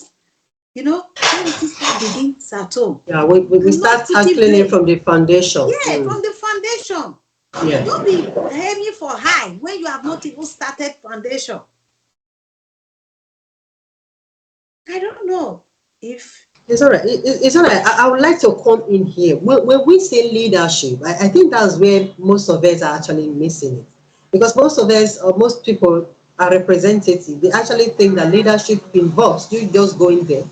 politics begins at home. Yeah, we start tackling it from the foundation. Yeah, from the foundation. Yeah. Don't be aiming for high when you have not even started foundation. I don't know if... It's all right. It's all right. I would like to come in here. When we say leadership, I think that's where most of us are actually missing it. Because most of us, or most people are representative. They actually think that leadership involves you just going there,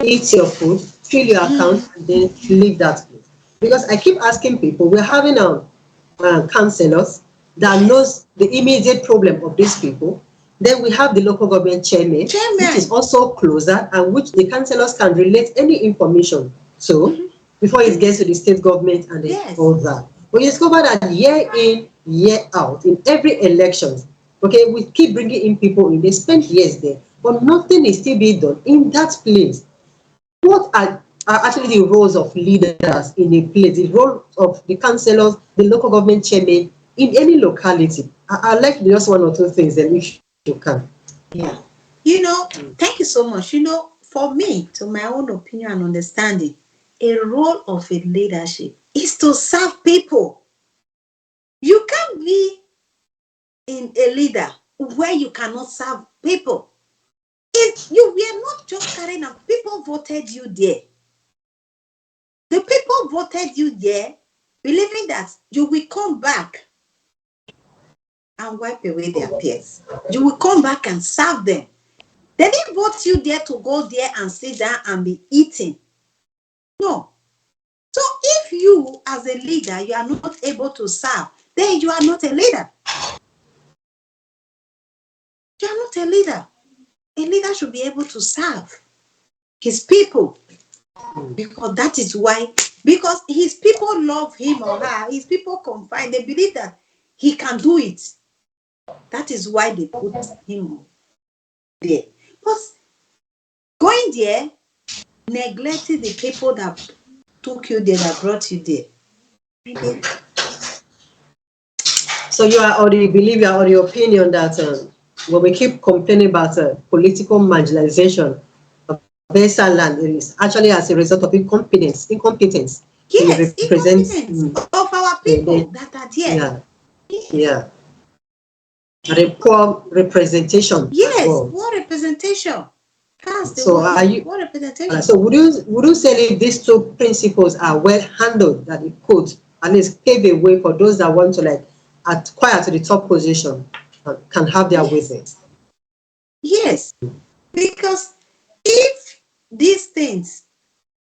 eat your food, fill your account, and then leave that place. Because I keep asking people, we're having councillors that knows the immediate problem of these people. Then we have the local government chairman, which is also closer, and which the councillors can relate any information to before it gets to the state government and all that. But you discover that year in, year out, in every election, okay, we keep bringing in people in. They spend years there, but nothing is still being done in that place. What are actually the roles of leaders in a place, the role of the councillors, the local government chairman in any locality? I like just one or two things that you can. Yeah. Thank you so much. For me, to my own opinion and understanding, a role of a leadership is to serve people. You can't be in a leader where you cannot serve people. If you were not just carrying out, people voted you there. The people voted you there, believing that you will come back and wipe away their tears. You will come back and serve them. They didn't vote you there to go there and sit down and be eating. No. So if you, as a leader, you are not able to serve, then you are not a leader. You are not a leader. A leader should be able to serve his people, because that is why, because his people love him or her, his people confide, they believe that he can do it. That is why they put him there. But going there, neglecting the people that took you there, that brought you there. So you are or you believe, you are of the opinion that when we keep complaining about political marginalization of Besa land, it is actually as a result of incompetence. Yes, incompetence of our people that are there. Yeah. A poor representation. Yes, poor representation. That's the So word. are you? Poor representation. So would you say if these two principles are well handled, that it could at least pave a way for those that want to acquire to the top position, can have their way there? Yes, because if these things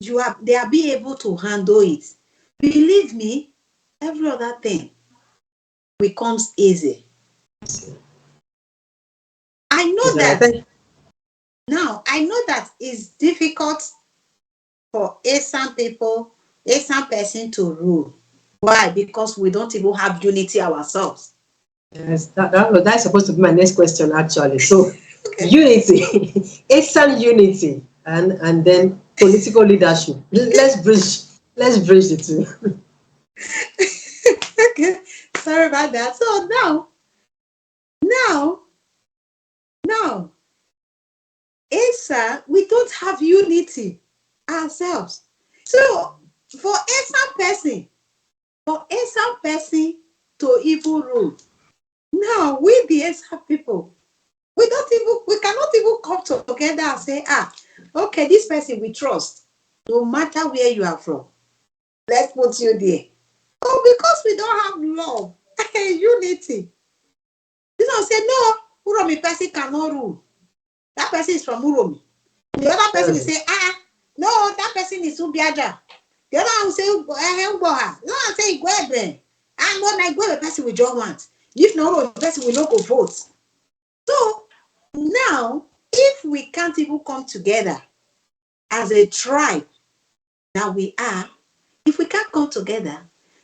they are be able to handle it, believe me, every other thing becomes easy. I know that now. I know that it's difficult for some people, some person to rule. Why? Because we don't even have unity ourselves. Yes, that's supposed to be my next question, actually. So, unity, ASAN unity, and then political leadership. Let's bridge the two. Okay, sorry about that. So now, ASA, we don't have unity ourselves. So for ASA person to even rule, now we the ASA people, we cannot even come together and say, okay, this person we trust, no matter where you are from, let's put you there. Oh, because we don't have love, unity. This one say, no, Uromi person cannot rule. That person is from Uromi. The other person will say, no, that person is Ubiaja. The other one will say, Uboha. The other one will say, Igwebe. And when I go, the person will just want. If not, the person will not go vote. So now, if we can't even come together as a tribe that we are, if we can't come together,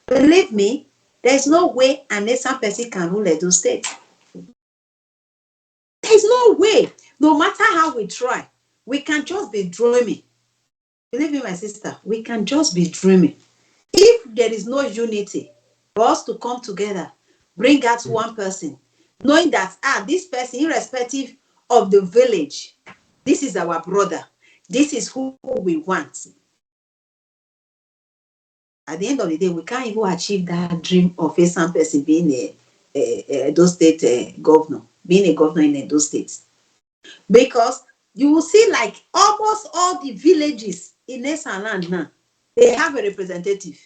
believe me, there's no way an innocent person can rule Edo State. There's no way. No matter how we try, we can just be dreaming. Believe me, my sister, we can just be dreaming. If there is no unity for us to come together, bring out one person, knowing that this person, irrespective of the village, this is our brother, this is who we want. At the end of the day, we can't even achieve that dream of some person being a Edo State governor, being a governor in Edo State. Because you will see like almost all the villages in Esan land now, they have a representative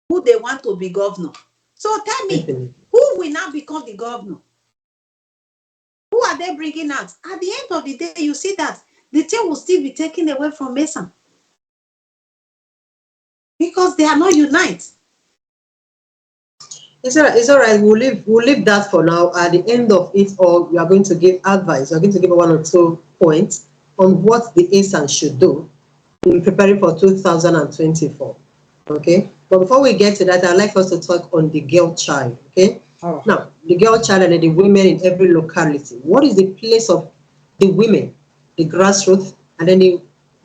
who they want to be governor. So tell me, who will now become the governor? Who are they bringing out? At the end of the day, you see that the thing will still be taken away from Esan. Because they are not united. It's all right. We'll leave that for now. At the end of it all, we are going to give advice. We're going to give one or two points on what the ASAN should do in preparing for 2024. Okay. But before we get to that, I'd like us to talk on the girl child. Okay. Now, the girl child and the women in every locality. What is the place of the women, the grassroots, and then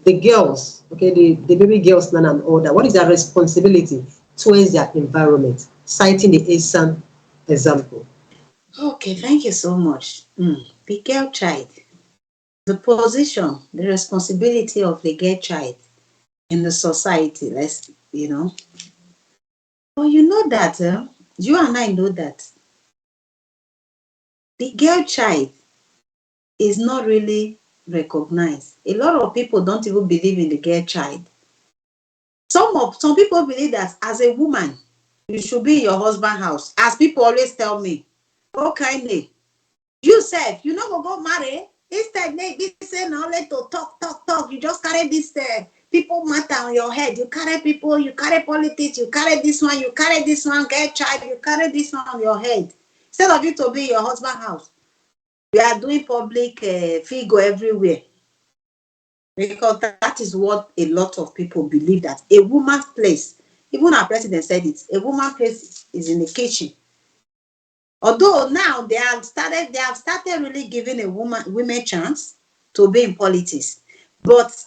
the girls? Okay, the baby girls, none and all that. What is their responsibility towards their environment? Citing the ASAN example. Okay, thank you so much. The girl child, the position, the responsibility of the girl child in the society, But you know that, you and I know that the girl child is not really recognized. A lot of people don't even believe in the girl child. Some people believe that as a woman, you should be in your husband's house. As people always tell me, Okaine, you said you no go marry. Instead, they say now let to talk. You just carry this people matter on your head. You carry people, you carry politics, you carry this one, get child, you carry this one on your head. Instead of you to be in your husband's house, we are doing public figure everywhere. Because that is what a lot of people believe, that a woman's place, even our president said it, a woman's place is in the kitchen. Although now they have started really giving women chance to be in politics, but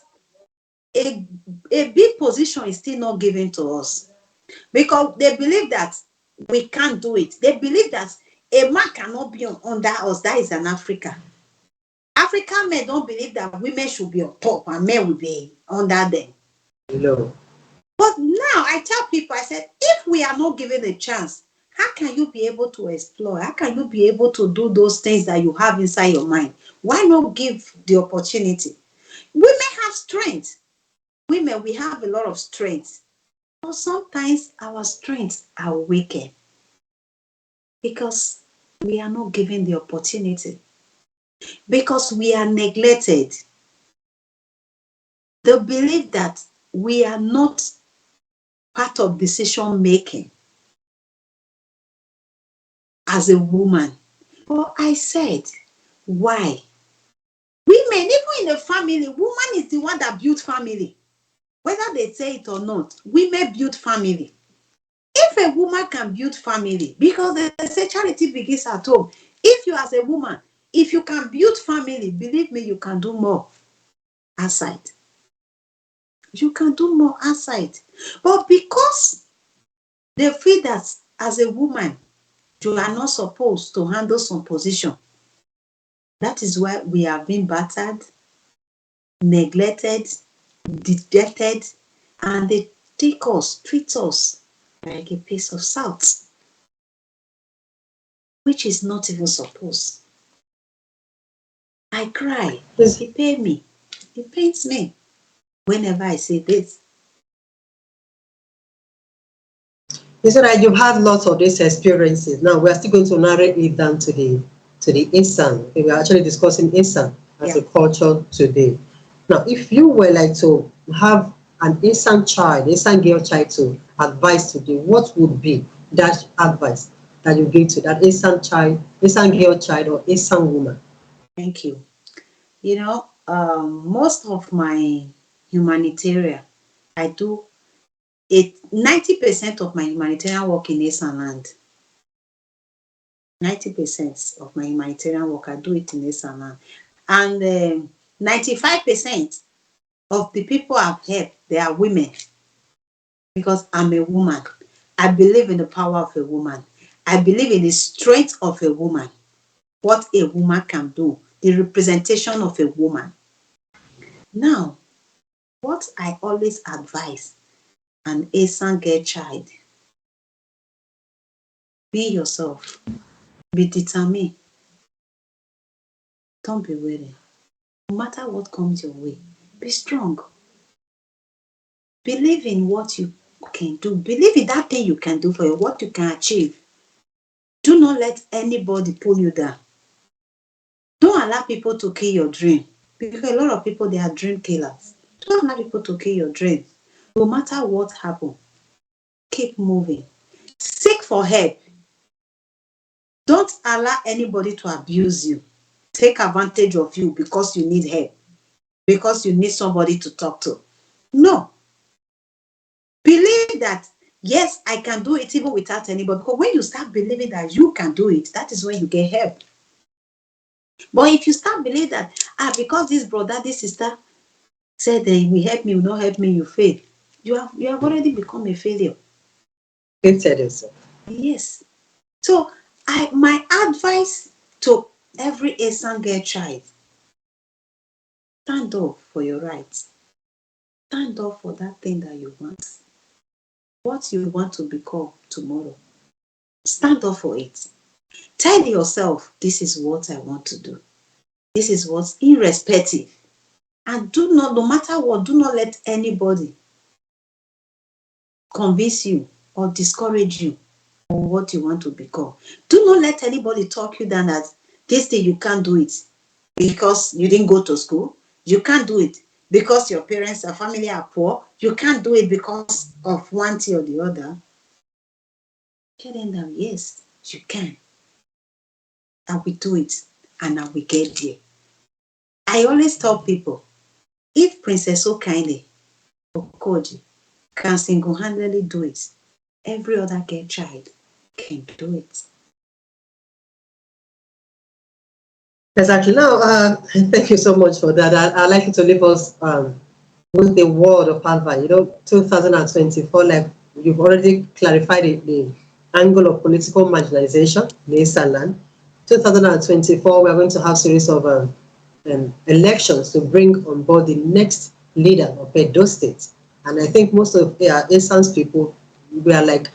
a big position is still not given to us because they believe that we can't do it. They believe that a man cannot be under us. That is an Africa. African men don't believe that women should be on top and men will be under them. No. But now I tell people, I said, if we are not given a chance, how can you be able to explore? How can you be able to do those things that you have inside your mind? Why not give the opportunity? Women have strength. Women, we have a lot of strength. But sometimes our strengths are weakened because we are not given the opportunity. Because we are neglected. The belief that we are not part of decision making as a woman. But I said, why? Women, even in the family, woman is the one that built family. Whether they say it or not, women build family. If a woman can build family, because they say charity begins at home. If you as a woman, if you can build family, believe me, you can do more outside. You can do more outside. But because they feel that as a woman, you are not supposed to handle some position. That is why we have been battered, neglected, dejected, and they treat us like a piece of salt, which is not even supposed. I cry. It pains me. It pains me whenever I say this. It's all right. You've had lots of these experiences. Now we're still going to narrow it down to the Isan. We're actually discussing Isan as a culture today. Now, if you were like to have an Isan child, Isan girl child to advise today, what would be that advice that you give to that Isan child, Isan girl child, or Isan woman? Thank you. You know, most of my humanitarian, I do 90% of my humanitarian work in Esan land. 90% of my humanitarian work, I do it in Esan land. And 95% of the people I've helped, they are women. Because I'm a woman. I believe in the power of a woman. I believe in the strength of a woman. What a woman can do. The representation of a woman. Now, what I always advise an Esan girl child, be yourself. Be determined. Don't be weary. No matter what comes your way, be strong. Believe in what you can do. Believe in that thing you can do for you, what you can achieve. Do not let anybody pull you down. Don't allow people to kill your dream. Because a lot of people, they are dream killers. Don't allow people to kill your dreams. No matter what happens, keep moving. Seek for help. Don't allow anybody to abuse you. Take advantage of you because you need help. Because you need somebody to talk to. No. Believe that, yes, I can do it even without anybody. Because when you start believing that you can do it, that is when you get help. But if you start believing that, because this brother, this sister said they will help me, will not help me, you fail. You have already become a failure. You said it, sir. Yes. So my advice to every Esan girl child, stand up for your rights. Stand up for that thing that you want. What you want to become tomorrow. Stand up for it. Tell yourself, this is what I want to do. This is what's irrespective. And do not, no matter what, do not let anybody convince you or discourage you on what you want to become. Do not let anybody talk you down as this thing you can't do it because you didn't go to school. You can't do it because your parents or family are poor. You can't do it because of one thing or the other. Tell them that yes, you can. I will do it and I will get there. I always tell people, if Princess Okaine Okojie can single-handedly do it, every other girl child can do it. Exactly. Now, thank you so much for that. I'd like you to leave us with the word of advice. 2024, like you've already clarified the angle of political marginalization in Eastern land. 2024, we're going to have a series of elections to bring on board the next leader of Edo State. And I think most of Eastern people, we are like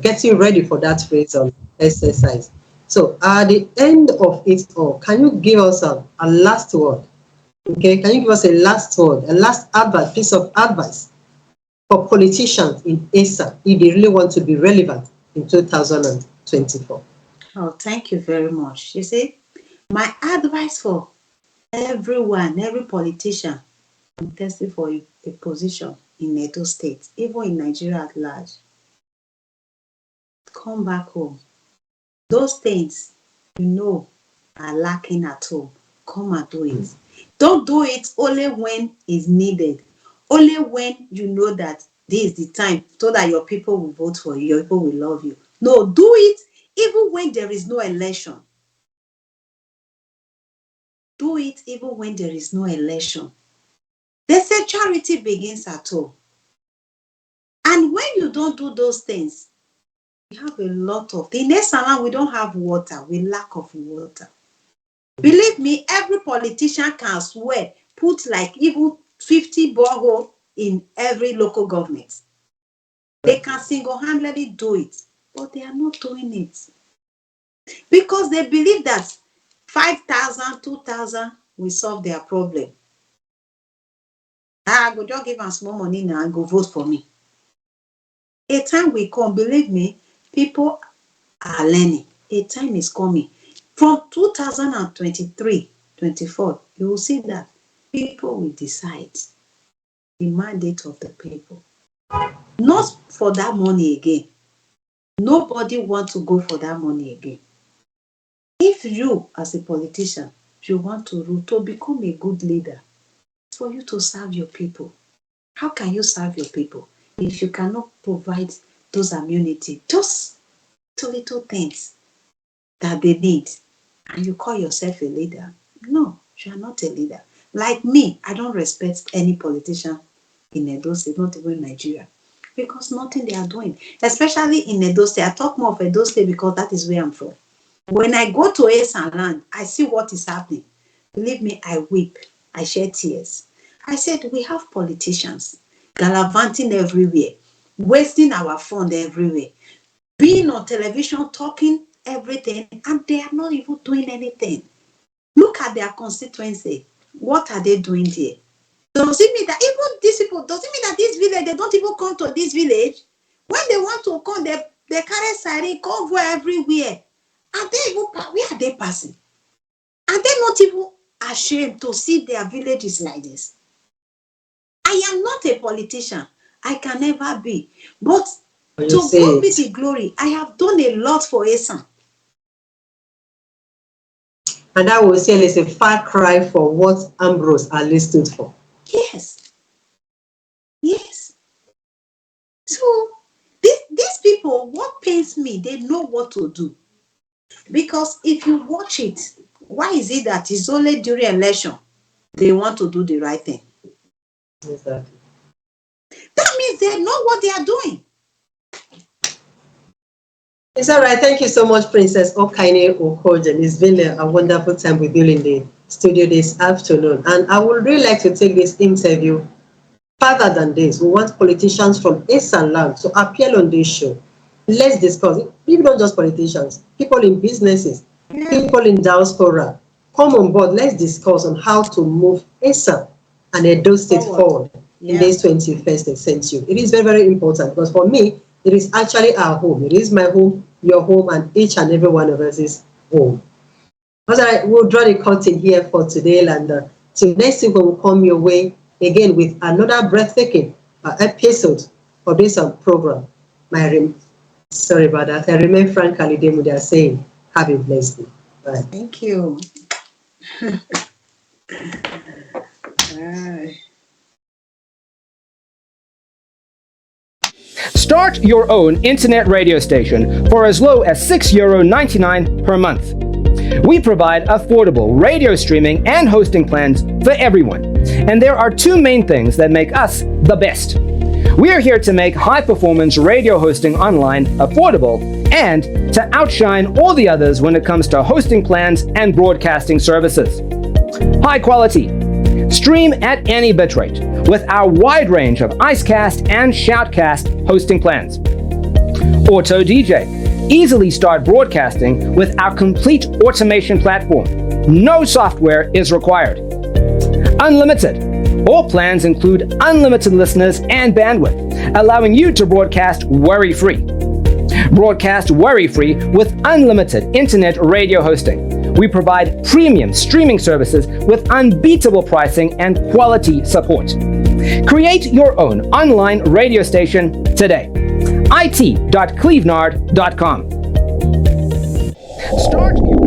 getting ready for that phase of exercise. So at the end of it all, can you give us a last word? Okay, can you give us a last word, a last advice, piece of advice for politicians in ASA if they really want to be relevant in 2024? Oh, thank you very much. You see, my advice for everyone, every politician contesting for a position in Edo State, even in Nigeria at large, come back home. Those things are lacking at home, come and do it. Don't do it only when it's needed, only when you know that this is the time so that your people will vote for you, your people will love you. No, do it even when there is no election. Do it even when there is no election. They say charity begins at home. And when you don't do those things, we have a lot of things. In Esaland, we don't have water. We lack of water. Believe me, every politician can swear, put like even 50 borehole in every local government. They can single-handedly do it, but they are not doing it. Because they believe that 5,000, 2,000 will solve their problem. I go just give them small money now and go vote for me. A time will come, believe me, people are learning. A time is coming. From 2023, 24, you will see that people will decide the mandate of the people. Not for that money again. Nobody wants to go for that money again. If you, as a politician, you want to rule, to become a good leader, it's for you to serve your people. How can you serve your people if you cannot provide those immunity, just two little things that they need, and you call yourself a leader? No, you are not a leader. Like me, I don't respect any politician in Edo State, not even Nigeria, because nothing they are doing, especially in Edo State. I talk more of Edo State because that is where I'm from. When I go to Esan land, I see what is happening. Believe me, I weep. I shed tears. I said, we have politicians gallivanting everywhere, wasting our fund everywhere, being on television, talking everything, and they are not even doing anything. Look at their constituency. What are they doing there? Does it mean that even these people, does it mean that this village, they don't even come to this village? When they want to come, they carry siren, convoy everywhere. Are they even, where are they passing? Are they not even ashamed to see their villages like this? I am not a politician. I can never be. But to God be the glory, I have done a lot for Esan. And I will say it's a far cry for what Ambrose Ali stood for. Yes. Yes. So these people, what pains me, they know what to do. Because if you watch it, why is it that it's only during election they want to do the right thing? Exactly. That means they know what they are doing. It's all right. Thank you so much, Princess Okaine Okojie. It's been a wonderful time with you in the studio this afternoon. And I would really like to take this interview further than this. We want politicians from Eastern land to appear on this show let's discuss it. People, not just politicians, people in businesses, people in diaspora, come on board. Let's discuss on how to move ASAP and Edo State forward in this 21st century. It is very, very important because for me, it is actually our home. It is my home, your home, and each and every one of us is home. All right, we'll draw the curtain here for today, and till next week, we'll come your way again with another breathtaking episode of this program. Sorry about that. I remain Frank Alidemudia saying, have a blessed day. Bye. Thank you. Start your own internet radio station for as low as €6.99 per month. We provide affordable radio streaming and hosting plans for everyone. And there are two main things that make us the best. We are here to make high-performance radio hosting online affordable and to outshine all the others when it comes to hosting plans and broadcasting services. High quality. Stream at any bitrate with our wide range of Icecast and Shoutcast hosting plans. Auto DJ. Easily start broadcasting with our complete automation platform. No software is required. Unlimited. All plans include unlimited listeners and bandwidth, allowing you to broadcast worry-free. Broadcast worry-free with unlimited internet radio hosting. We provide premium streaming services with unbeatable pricing and quality support. Create your own online radio station today. it.clevenard.com. Start your